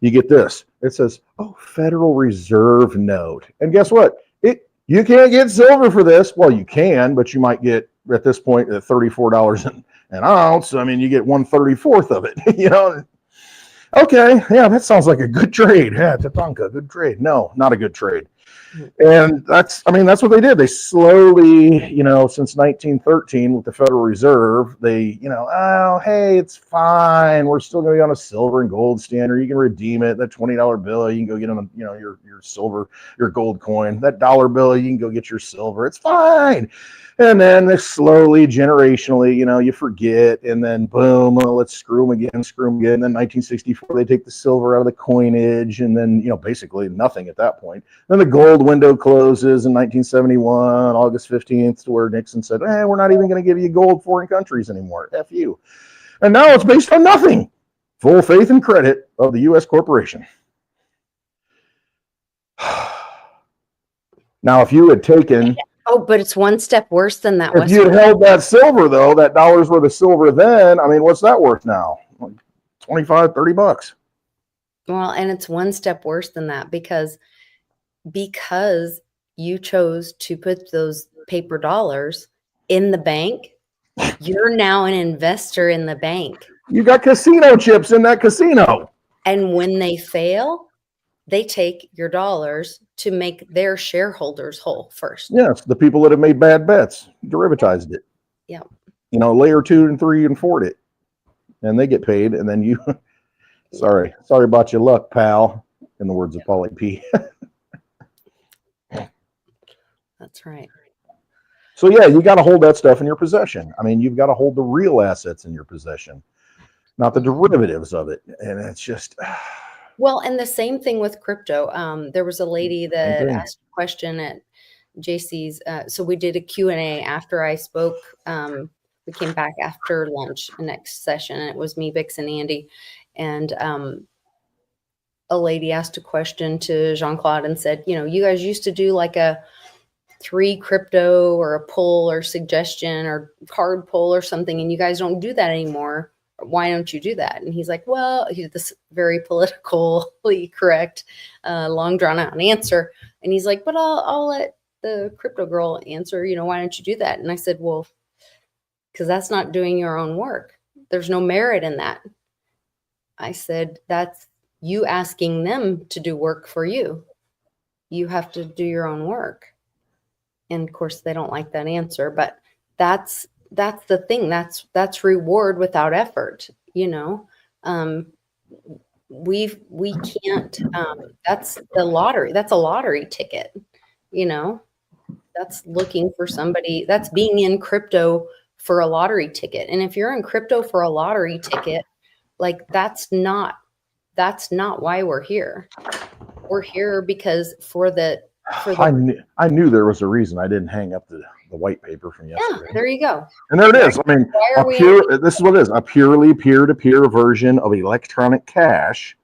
You get this. It says, oh, Federal Reserve note. And guess what? You can't get silver for this. Well, you can, but you might get, at this point, at $34 an ounce. I mean, you get 1/34 of it, you know. Okay, yeah, that sounds like a good trade. Yeah, Tatanka, good trade. No, not a good trade. And that's what they did. They slowly, since 1913 with the Federal Reserve, they, oh, hey, it's fine. We're still going to be on a silver and gold standard. You can redeem it. That $20 bill, you can go get them, your silver, your gold coin. That dollar bill, you can go get your silver. It's fine. And then they slowly, generationally, you forget, and then boom, let's screw them again. And then 1964, they take the silver out of the coinage, and then, basically nothing at that point. Then the gold window closes in 1971, August 15th, to where Nixon said, we're not even going to give you gold foreign countries anymore. F you. And now it's based on nothing. Full faith and credit of the U.S. corporation. Now, if you had taken... Oh, but it's one step worse than that. If you had held that silver, though, that dollar's worth of silver then, I mean, what's that worth now? Like $25, $30. Well, and it's one step worse than that because you chose to put those paper dollars in the bank, you're now an investor in the bank. You got casino chips in that casino. And when they fail, they take your dollars to make their shareholders whole first. Yes, the people that have made bad bets, derivatized it. Yeah. Layer 2 and 3 and 4'd it. And they get paid, and then you sorry about your luck, pal, in the words of Paulie P. That's right. So yeah, you got to hold that stuff in your possession. I mean, you've got to hold the real assets in your possession, not the derivatives of it. And it's just well, and the same thing with crypto. There was a lady that asked a question at JC's. So we did a Q&A after I spoke. We came back after lunch, the next session, and it was me, Bix, and Andy. And a lady asked a question to Jean-Claude and said, you guys used to do like a 3 crypto or a pull or suggestion or card pull or something, and you guys don't do that anymore. Why don't you do that? And he's like, well, he's this very politically correct, long drawn out answer. And he's like, but I'll let the crypto girl answer, why don't you do that? And I said, well, because that's not doing your own work. There's no merit in that. I said, that's you asking them to do work for you. You have to do your own work. And of course they don't like that answer, but that's the thing. That's reward without effort. We can't, that's the lottery. That's a lottery ticket, that's looking for somebody, that's being in crypto for a lottery ticket. And if you're in crypto for a lottery ticket, like that's not why we're here. We're here because I knew there was a reason I didn't hang up the white paper from yesterday. Yeah, there you go. And there it is. I mean, this is what it is. A purely peer-to-peer version of electronic cash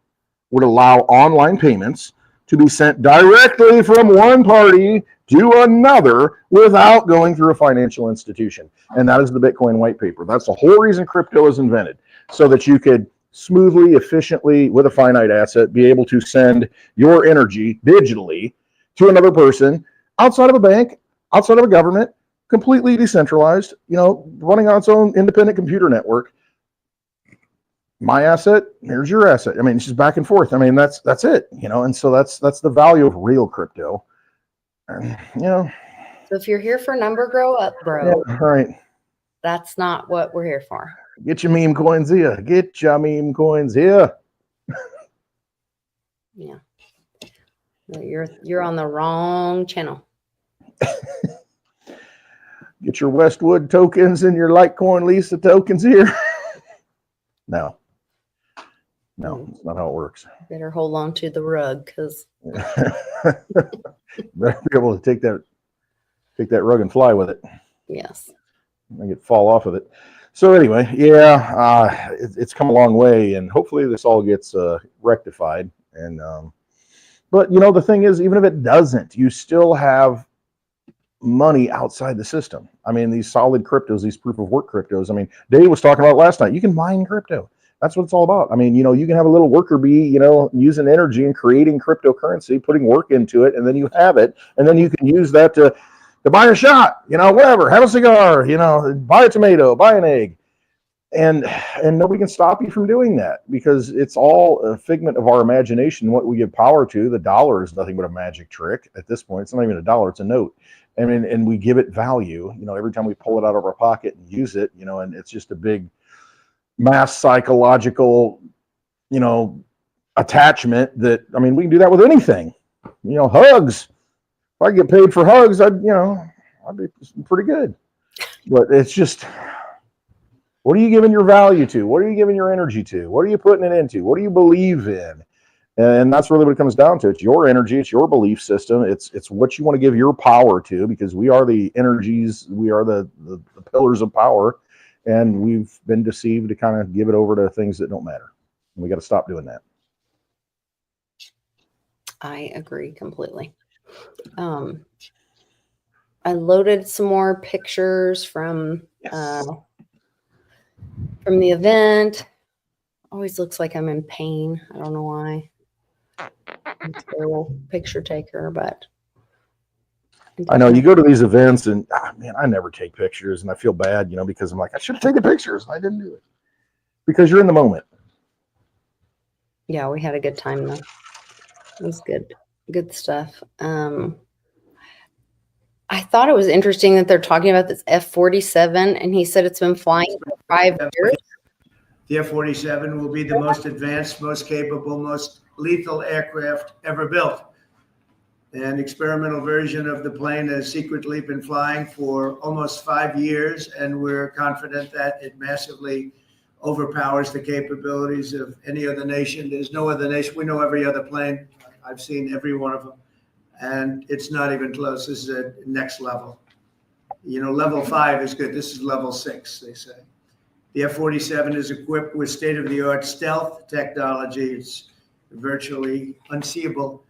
would allow online payments to be sent directly from one party to another without going through a financial institution. And that is the Bitcoin white paper. That's the whole reason crypto was invented, so that you could smoothly, efficiently, with a finite asset, be able to send your energy digitally to another person outside of a bank, outside of a government, completely decentralized, running on its own independent computer network. My asset, here's your asset. I mean, it's just back and forth. I mean, that's it, and so that's the value of real crypto. So if you're here for number grow up, bro. Yeah, right. That's not what we're here for. Get your meme coins here. Get your meme coins here. Yeah. You're on the wrong channel. Get your Westwood tokens and your Litecoin Lisa tokens here. No, that's not how it works. Better hold on to the rug, because better be able to take that rug and fly with it. Yes. Make it fall off of it. So anyway, it's come a long way, and hopefully this all gets rectified. And But the thing is, even if it doesn't, you still have money outside the system. I mean, these solid cryptos, these proof of work cryptos. I mean, Dave was talking about last night. You can mine crypto. That's what it's all about. I mean, you can have a little worker bee, using energy and creating cryptocurrency, putting work into it, and then you have it, and then you can use that to buy a shot, whatever, have a cigar, buy a tomato, buy an egg, and nobody can stop you from doing that because it's all a figment of our imagination. What we give power to, the dollar is nothing but a magic trick at this point. It's not even a dollar; it's a note. I mean, and we give it value. Every time we pull it out of our pocket and use it, and it's just a big mass psychological, attachment that, I mean, we can do that with anything. Hugs. If I get paid for hugs, I'd be pretty good. But it's just, what are you giving your value to? What are you giving your energy to? What are you putting it into? What do you believe in? And that's really what it comes down to. It's your energy. It's your belief system. It's what you want to give your power to, because we are the energies. We are the pillars of power. And we've been deceived to kind of give it over to things that don't matter. And we got to stop doing that. I agree completely. I loaded some more pictures from the event. Always looks like I'm in pain. I don't know why. I'm a terrible picture taker, but I know you go to these events and man, I never take pictures, and I feel bad, because I'm like, I should have taken pictures and I didn't do it, because you're in the moment. Yeah, we had a good time though. It was good stuff. I thought it was interesting that they're talking about this F-47, and he said it's been flying for 5 years. The F-47 will be the most advanced, most capable, most lethal aircraft ever built. An experimental version of the plane has secretly been flying for almost 5 years, and we're confident that it massively overpowers the capabilities of any other nation. There's no other nation. We know every other plane. I've seen every one of them, and it's not even close. This is a next level. Level 5 is good. This is level 6, they say. The F-47 is equipped with state-of-the-art stealth technology. It's virtually unseeable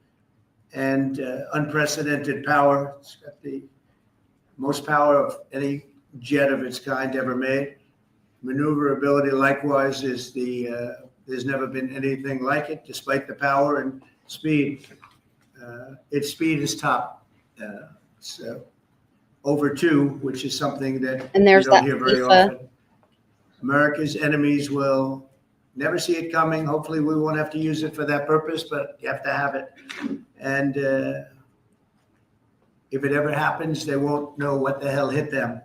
and unprecedented power. It's got the most power of any jet of its kind ever made. Maneuverability, likewise, there's never been anything like it, despite the power and speed. Its speed is top. So over 2, which is something that And there's you don't that hear very LTCLisa. often. America's enemies will never see it coming. Hopefully we won't have to use it for that purpose, but you have to have it. And if it ever happens, they won't know what the hell hit them.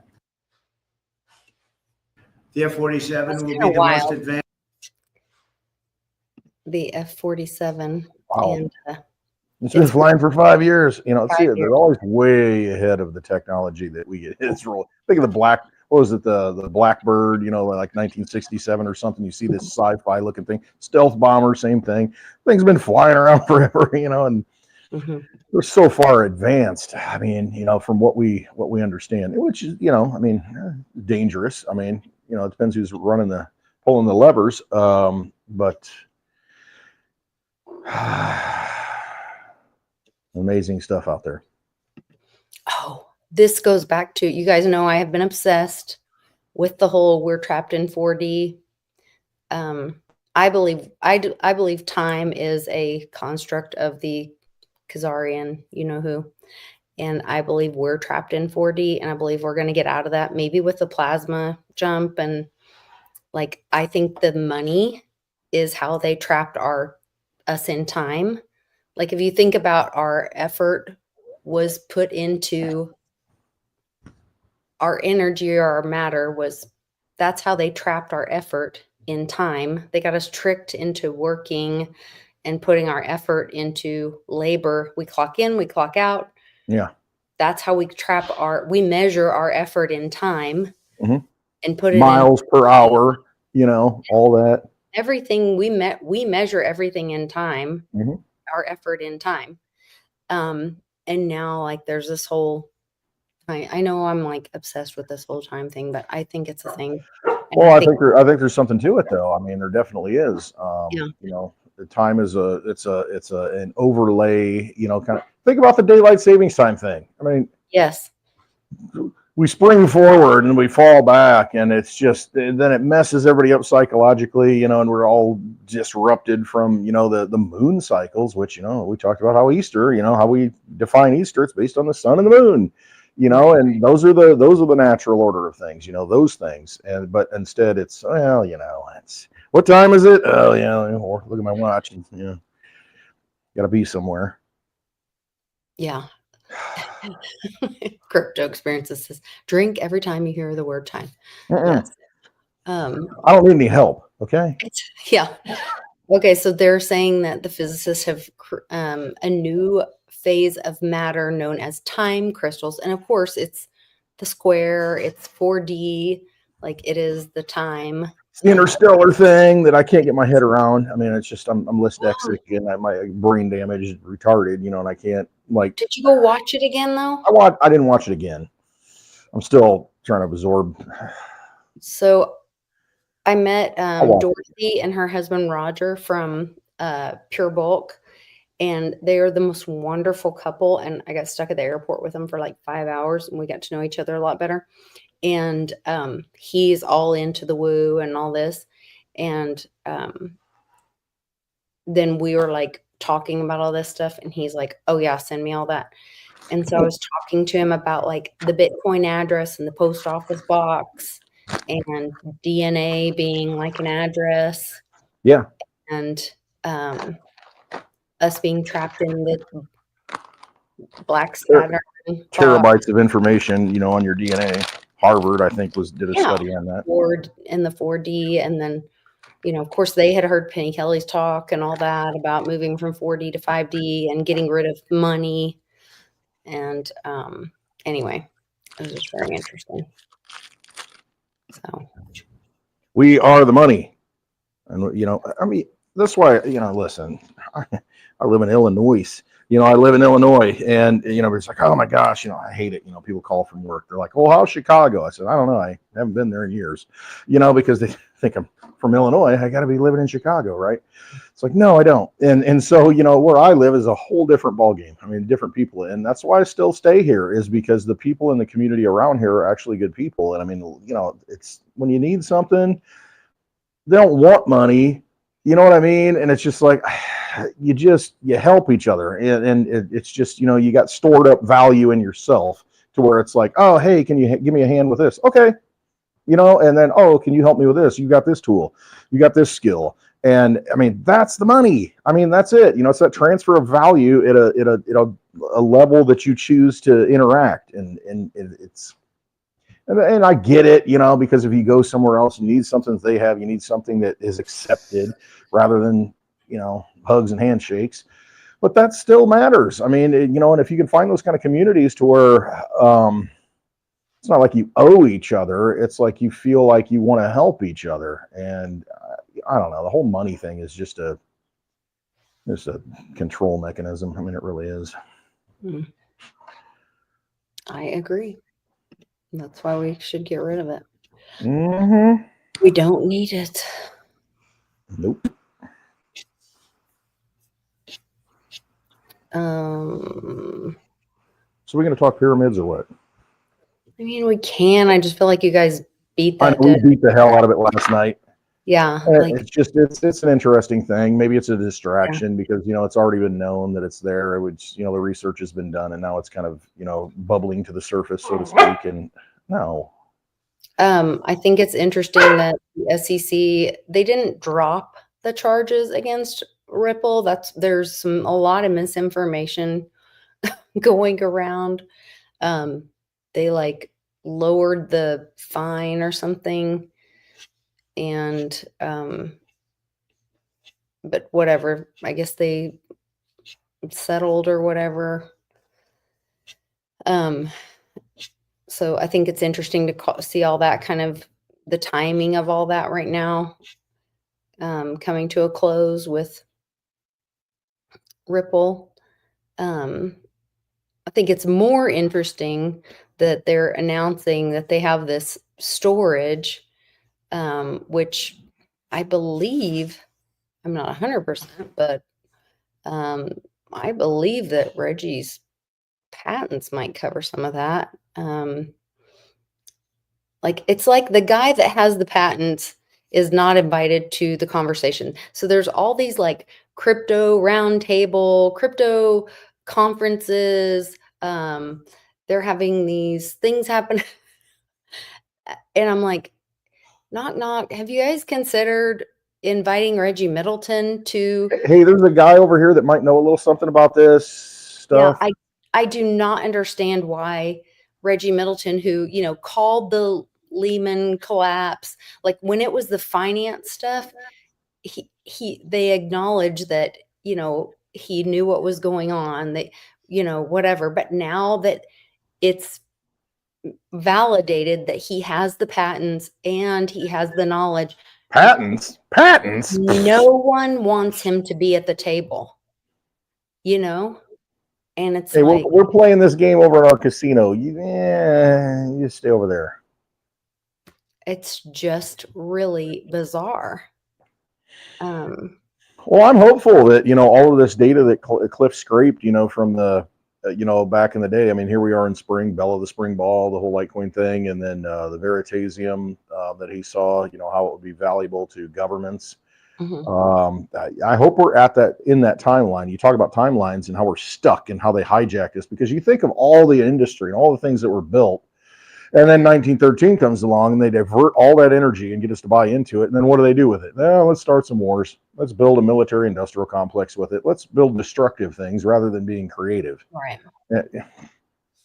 The F-47 will be the most advanced. The F-47. Wow. And It's been flying for 5 years. See, 5 they're years. always way ahead of the technology that we get. It's real. Think of what was it, the Blackbird, like 1967 or something. You see this sci-fi looking thing, stealth bomber, same thing. Thing's been flying around forever, and they're so far advanced. I mean, from what we understand, which is, dangerous. I mean, it depends who's pulling the levers. But amazing stuff out there. Oh, this goes back to, you guys know I have been obsessed with the whole we're trapped in 4D. I believe time is a construct of the Khazarian, you know who, and I believe we're trapped in 4D, and I believe we're going to get out of that, maybe with the plasma jump. And like, I think the money is how they trapped us in time. Like, if you think about our effort was put into our energy, or our matter that's how they trapped our effort in time. They got us tricked into working and putting our effort into labor. We clock in, we clock out. Yeah. That's how we we measure our effort in time and put it miles per hour, all that. Everything we measure everything in time, our effort in time. And now, like, there's this whole, I know I'm like obsessed with this whole time thing, but I think it's a thing. Well, I think there's something to it, though. I mean, there definitely is. time is an overlay, kind of think about the daylight savings time thing. I mean, Yes. we spring forward and we fall back, and it's just, then it messes everybody up psychologically, and we're all disrupted from, the moon cycles, which, we talked about how Easter, how we define Easter, it's based on the sun and the moon, and those are the natural order of things, those things. But instead it's, well, it's, what time is it? Oh yeah, or look at my watch, and gotta be somewhere. Yeah. Crypto experiences says drink every time you hear the word time. Yes. I don't need any help. Okay. Yeah. Okay. So they're saying that the physicists have a new phase of matter known as time crystals. And of course, it's the square, it's 4D, like it is the time. It's the interstellar thing that I can't get my head around. I mean, it's just, I'm dyslexic and my brain damage is retarded, and I can't, like. Did you go watch it again though? I didn't watch it again. I'm still trying to absorb. So I met Dorothy and her husband Roger from Pure Bulk, and they are the most wonderful couple. And I got stuck at the airport with them for like 5 hours, and we got to know each other a lot better. And he's all into the woo and all this. And then we were like talking about all this stuff, and he's like, oh yeah, send me all that. And so I was talking to him about like the Bitcoin address and the post office box and DNA being like an address. Yeah. And us being trapped in the black Saturn. Terabytes of information, on your DNA. Harvard, I think, did a study on that. In the 4D. And then, of course, they had heard Penny Kelly's talk and all that about moving from 4D to 5D and getting rid of money. And anyway, it was just very interesting. So we are the money. And, I mean, that's why, listen, I live in Illinois. I live in Illinois, and, it's like, oh my gosh, I hate it. People call from work. They're like, oh, how's Chicago? I said, I don't know. I haven't been there in years, because they think I'm from Illinois. I got to be living in Chicago, right? It's like, no, I don't. And so, where I live is a whole different ballgame. I mean, different people. And that's why I still stay here, is because the people in the community around here are actually good people. And I mean, it's when you need something, they don't want money. You know what I mean? And it's just like, you help each other. And it's just, you got stored up value in yourself to where it's like, oh, hey, can you give me a hand with this? Okay. And then, oh, can you help me with this? You got this tool, you got this skill. And I mean, that's the money. I mean, that's it. It's that transfer of value at a level that you choose to interact. And it's, and I get it, because if you go somewhere else and need something that they have, you need something that is accepted rather than, hugs and handshakes. But that still matters. I mean, and if you can find those kind of communities to where it's not like you owe each other, it's like you feel like you want to help each other. And I don't know, the whole money thing is just a control mechanism. I mean, it really is. I agree. That's why we should get rid of it. Mm-hmm. We don't need it. Nope. So we're going to talk pyramids or what? I mean, we can. I just feel like you guys beat that. We beat the hell out of it last night. Yeah. It's an interesting thing. Maybe it's a distraction because, it's already been known that it's there, which, the research has been done, and now it's kind of, bubbling to the surface, so to speak. And no. I think it's interesting that the SEC, they didn't drop the charges against Ripple. There's a lot of misinformation going around. They like lowered the fine or something, and but whatever, I guess they settled or whatever. So I think it's interesting to see all that, kind of the timing of all that right now, coming to a close with Ripple. I think it's more interesting that they're announcing that they have this storage, which I believe I'm not 100%, but I believe that Reggie's patents might cover some of that. Like, it's like the guy that has the patents is not invited to the conversation. So there's all these like crypto roundtable, crypto conferences. They're having these things happen. And I'm like, knock, knock. Have you guys considered inviting Reggie Middleton to? Hey, there's a guy over here that might know a little something about this Yeah, stuff. I do not understand why Reggie Middleton, who, called the Lehman collapse, like when it was the finance stuff, they acknowledged that, he knew what was going on, that, whatever. But now that it's validated that he has the patents and he has the knowledge, Patents. no one wants him to be at the table, and it's Hey, like, we're playing this game over at our casino. You stay over there. it's just really bizarre. Well, I'm hopeful that all of this data that Cliff scraped, from the back in the day. I mean, here we are in spring, Bella the spring ball, the whole Litecoin thing, and then the Veritasium that he saw. How it would be valuable to governments. I hope we're in that timeline. You talk about timelines and how we're stuck and how they hijacked us, because you think of all the industry and all the things that were built, and then 1913 comes along and they divert all that energy and get us to buy into it. And then what do they do with it? Well, let's start some wars. Let's build a military industrial complex with it. Let's build destructive things rather than being creative. Right. Yeah.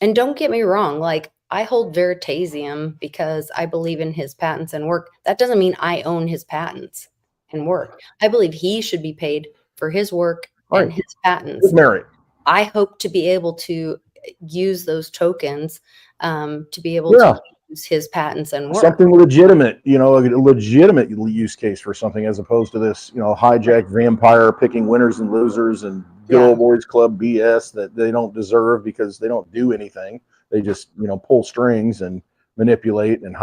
And don't get me wrong, like, I hold Veritasium because I believe in his patents and work. That doesn't mean I own his patents and work. I believe he should be paid for his work and his patents. Good merit. I hope to be able to use those tokens to be able to use his patents and work. Something legitimate, a legitimate use case for something, as opposed to this, hijacked vampire picking winners and losers and good old boys club BS that they don't deserve because they don't do anything. They just, pull strings and manipulate and,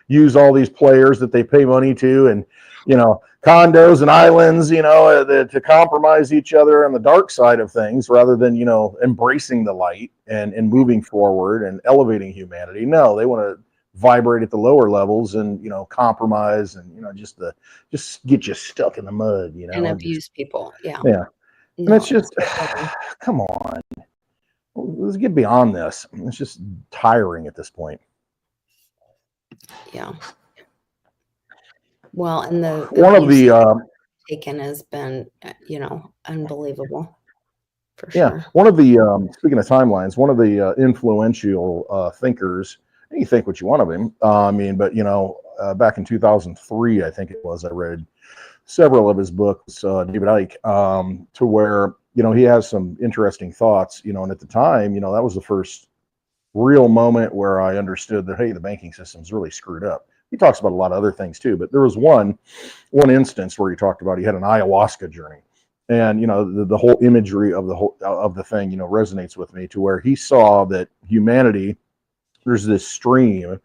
use all these players that they pay money to, and, condos and islands, to compromise each other on the dark side of things, rather than, embracing the light and moving forward and elevating humanity. No, they want to vibrate at the lower levels and, compromise and, just get you stuck in the mud, and abuse people. Yeah. Yeah. No, and it's just, come on, let's get beyond this. It's just tiring at this point. Yeah. Well, and the one of the taken has been, unbelievable. For yeah, sure. one of the speaking of timelines, one of the influential thinkers. You think what you want of him. But back in 2003, I think it was, I read several of his books, David Icke, to where he has some interesting thoughts. And at the time, that was the first real moment where I understood that, hey, the banking system's really screwed up. He talks about a lot of other things too, but there was one instance where he talked about he had an ayahuasca journey. And the whole imagery of the thing resonates with me, to where he saw that humanity, there's this stream,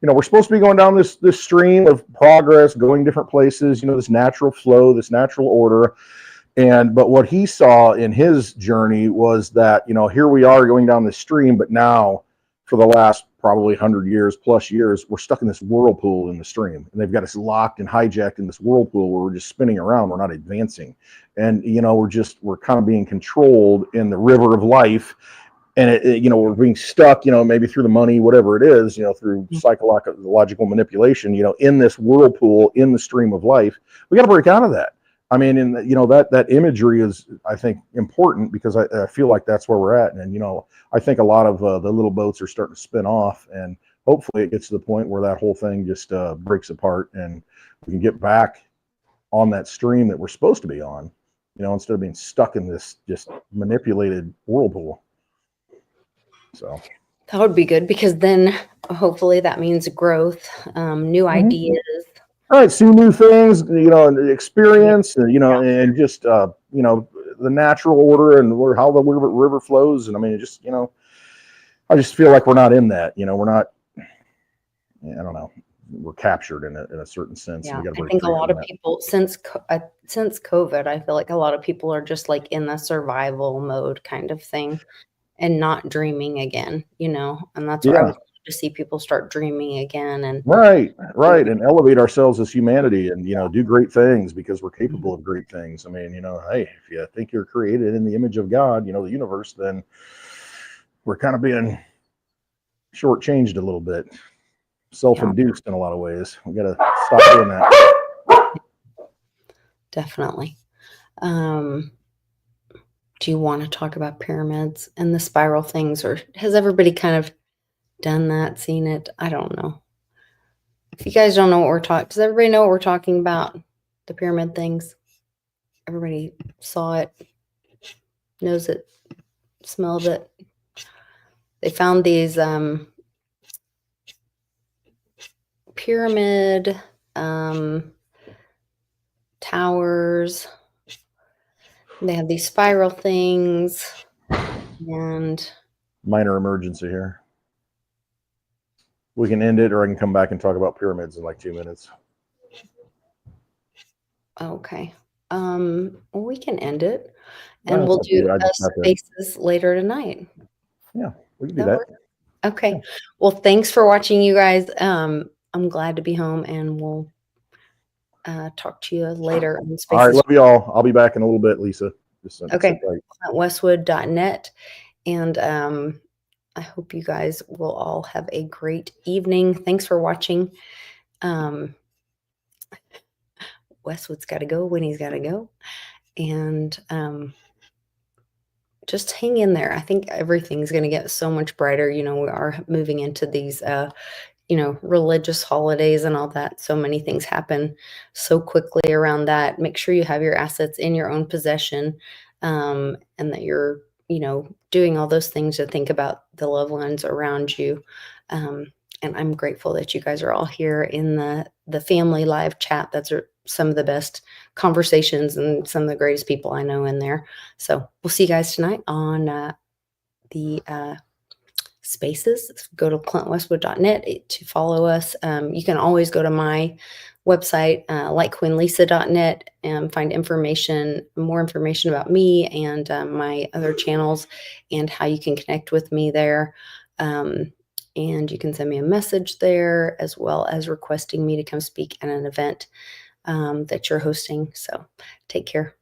we're supposed to be going down this stream of progress, going different places, this natural flow, this natural order. But what he saw in his journey was that, here we are going down this stream, but now for the last probably 100 years plus years, we're stuck in this whirlpool in the stream, and they've got us locked and hijacked in this whirlpool where we're just spinning around. We're not advancing. And, we're kind of being controlled in the river of life. And we're being stuck, maybe through the money, whatever it is, through psychological manipulation, in this whirlpool, in the stream of life. We got to break out of that. I mean, and that imagery is, I think, important, because I feel like that's where we're at. And, I think a lot of the little boats are starting to spin off, and hopefully it gets to the point where that whole thing just breaks apart and we can get back on that stream that we're supposed to be on, instead of being stuck in this just manipulated whirlpool. So that would be good, because then hopefully that means growth, new ideas. All right, see new things, and experience, and and just the natural order and how the river flows. And I mean, just I just feel like we're not in that. We're not. I don't know. we're captured in a certain sense, and Yeah, we got to I break think a free lot from of that. people since COVID, I feel like a lot of people are just like in the survival mode kind of thing and not dreaming again, and that's what I Yeah, would love to see people start dreaming again and right, right, doing. and elevate ourselves as humanity, and do great things because we're Mhm. capable of great things. I mean, hey, if you think you're created in the image of God, the universe, then we're kind of being shortchanged a little bit, Yeah, self-induced in a lot of ways. We got to stop doing that. definitely. Um, do you want to talk about pyramids and the spiral things, or has everybody kind of done that, seen it? I don't know. If you guys don't know what we're talking, does everybody know what we're talking about? The pyramid things. Everybody saw it, knows it, smelled it. They found these pyramid towers. They have these spiral things, and Minor emergency here. We can end it, or I can come back and talk about pyramids in like 2 minutes. okay. Well, we can end it, and Well, we'll it's up to do you. I just have to. spaces later tonight. Yeah, we can do That that. work? Okay. Yeah. Well, thanks for watching, you guys. I'm glad to be home, and we'll talk to you later on All right, spaces. love you all. I'll be back in a little bit, Lisa. Just sit Okay. tight. Westwood.net. And I hope you guys will all have a great evening. Thanks for watching. Westwood's got to go. Winnie's got to go. And just hang in there. I think everything's going to get so much brighter. We are moving into these, religious holidays and all that. So many things happen so quickly around that. Make sure you have your assets in your own possession, and that you're, doing all those things to think about the loved ones around you. And I'm grateful that you guys are all here in the family live chat. That's some of the best conversations and some of the greatest people I know in there. So we'll see you guys tonight on the spaces. Go to clintwestwood.net to follow us. You can always go to my website, likequeenlisa.net, and find more information about me and my other channels and how you can connect with me there. And you can send me a message there, as well as requesting me to come speak at an event that you're hosting. So take care.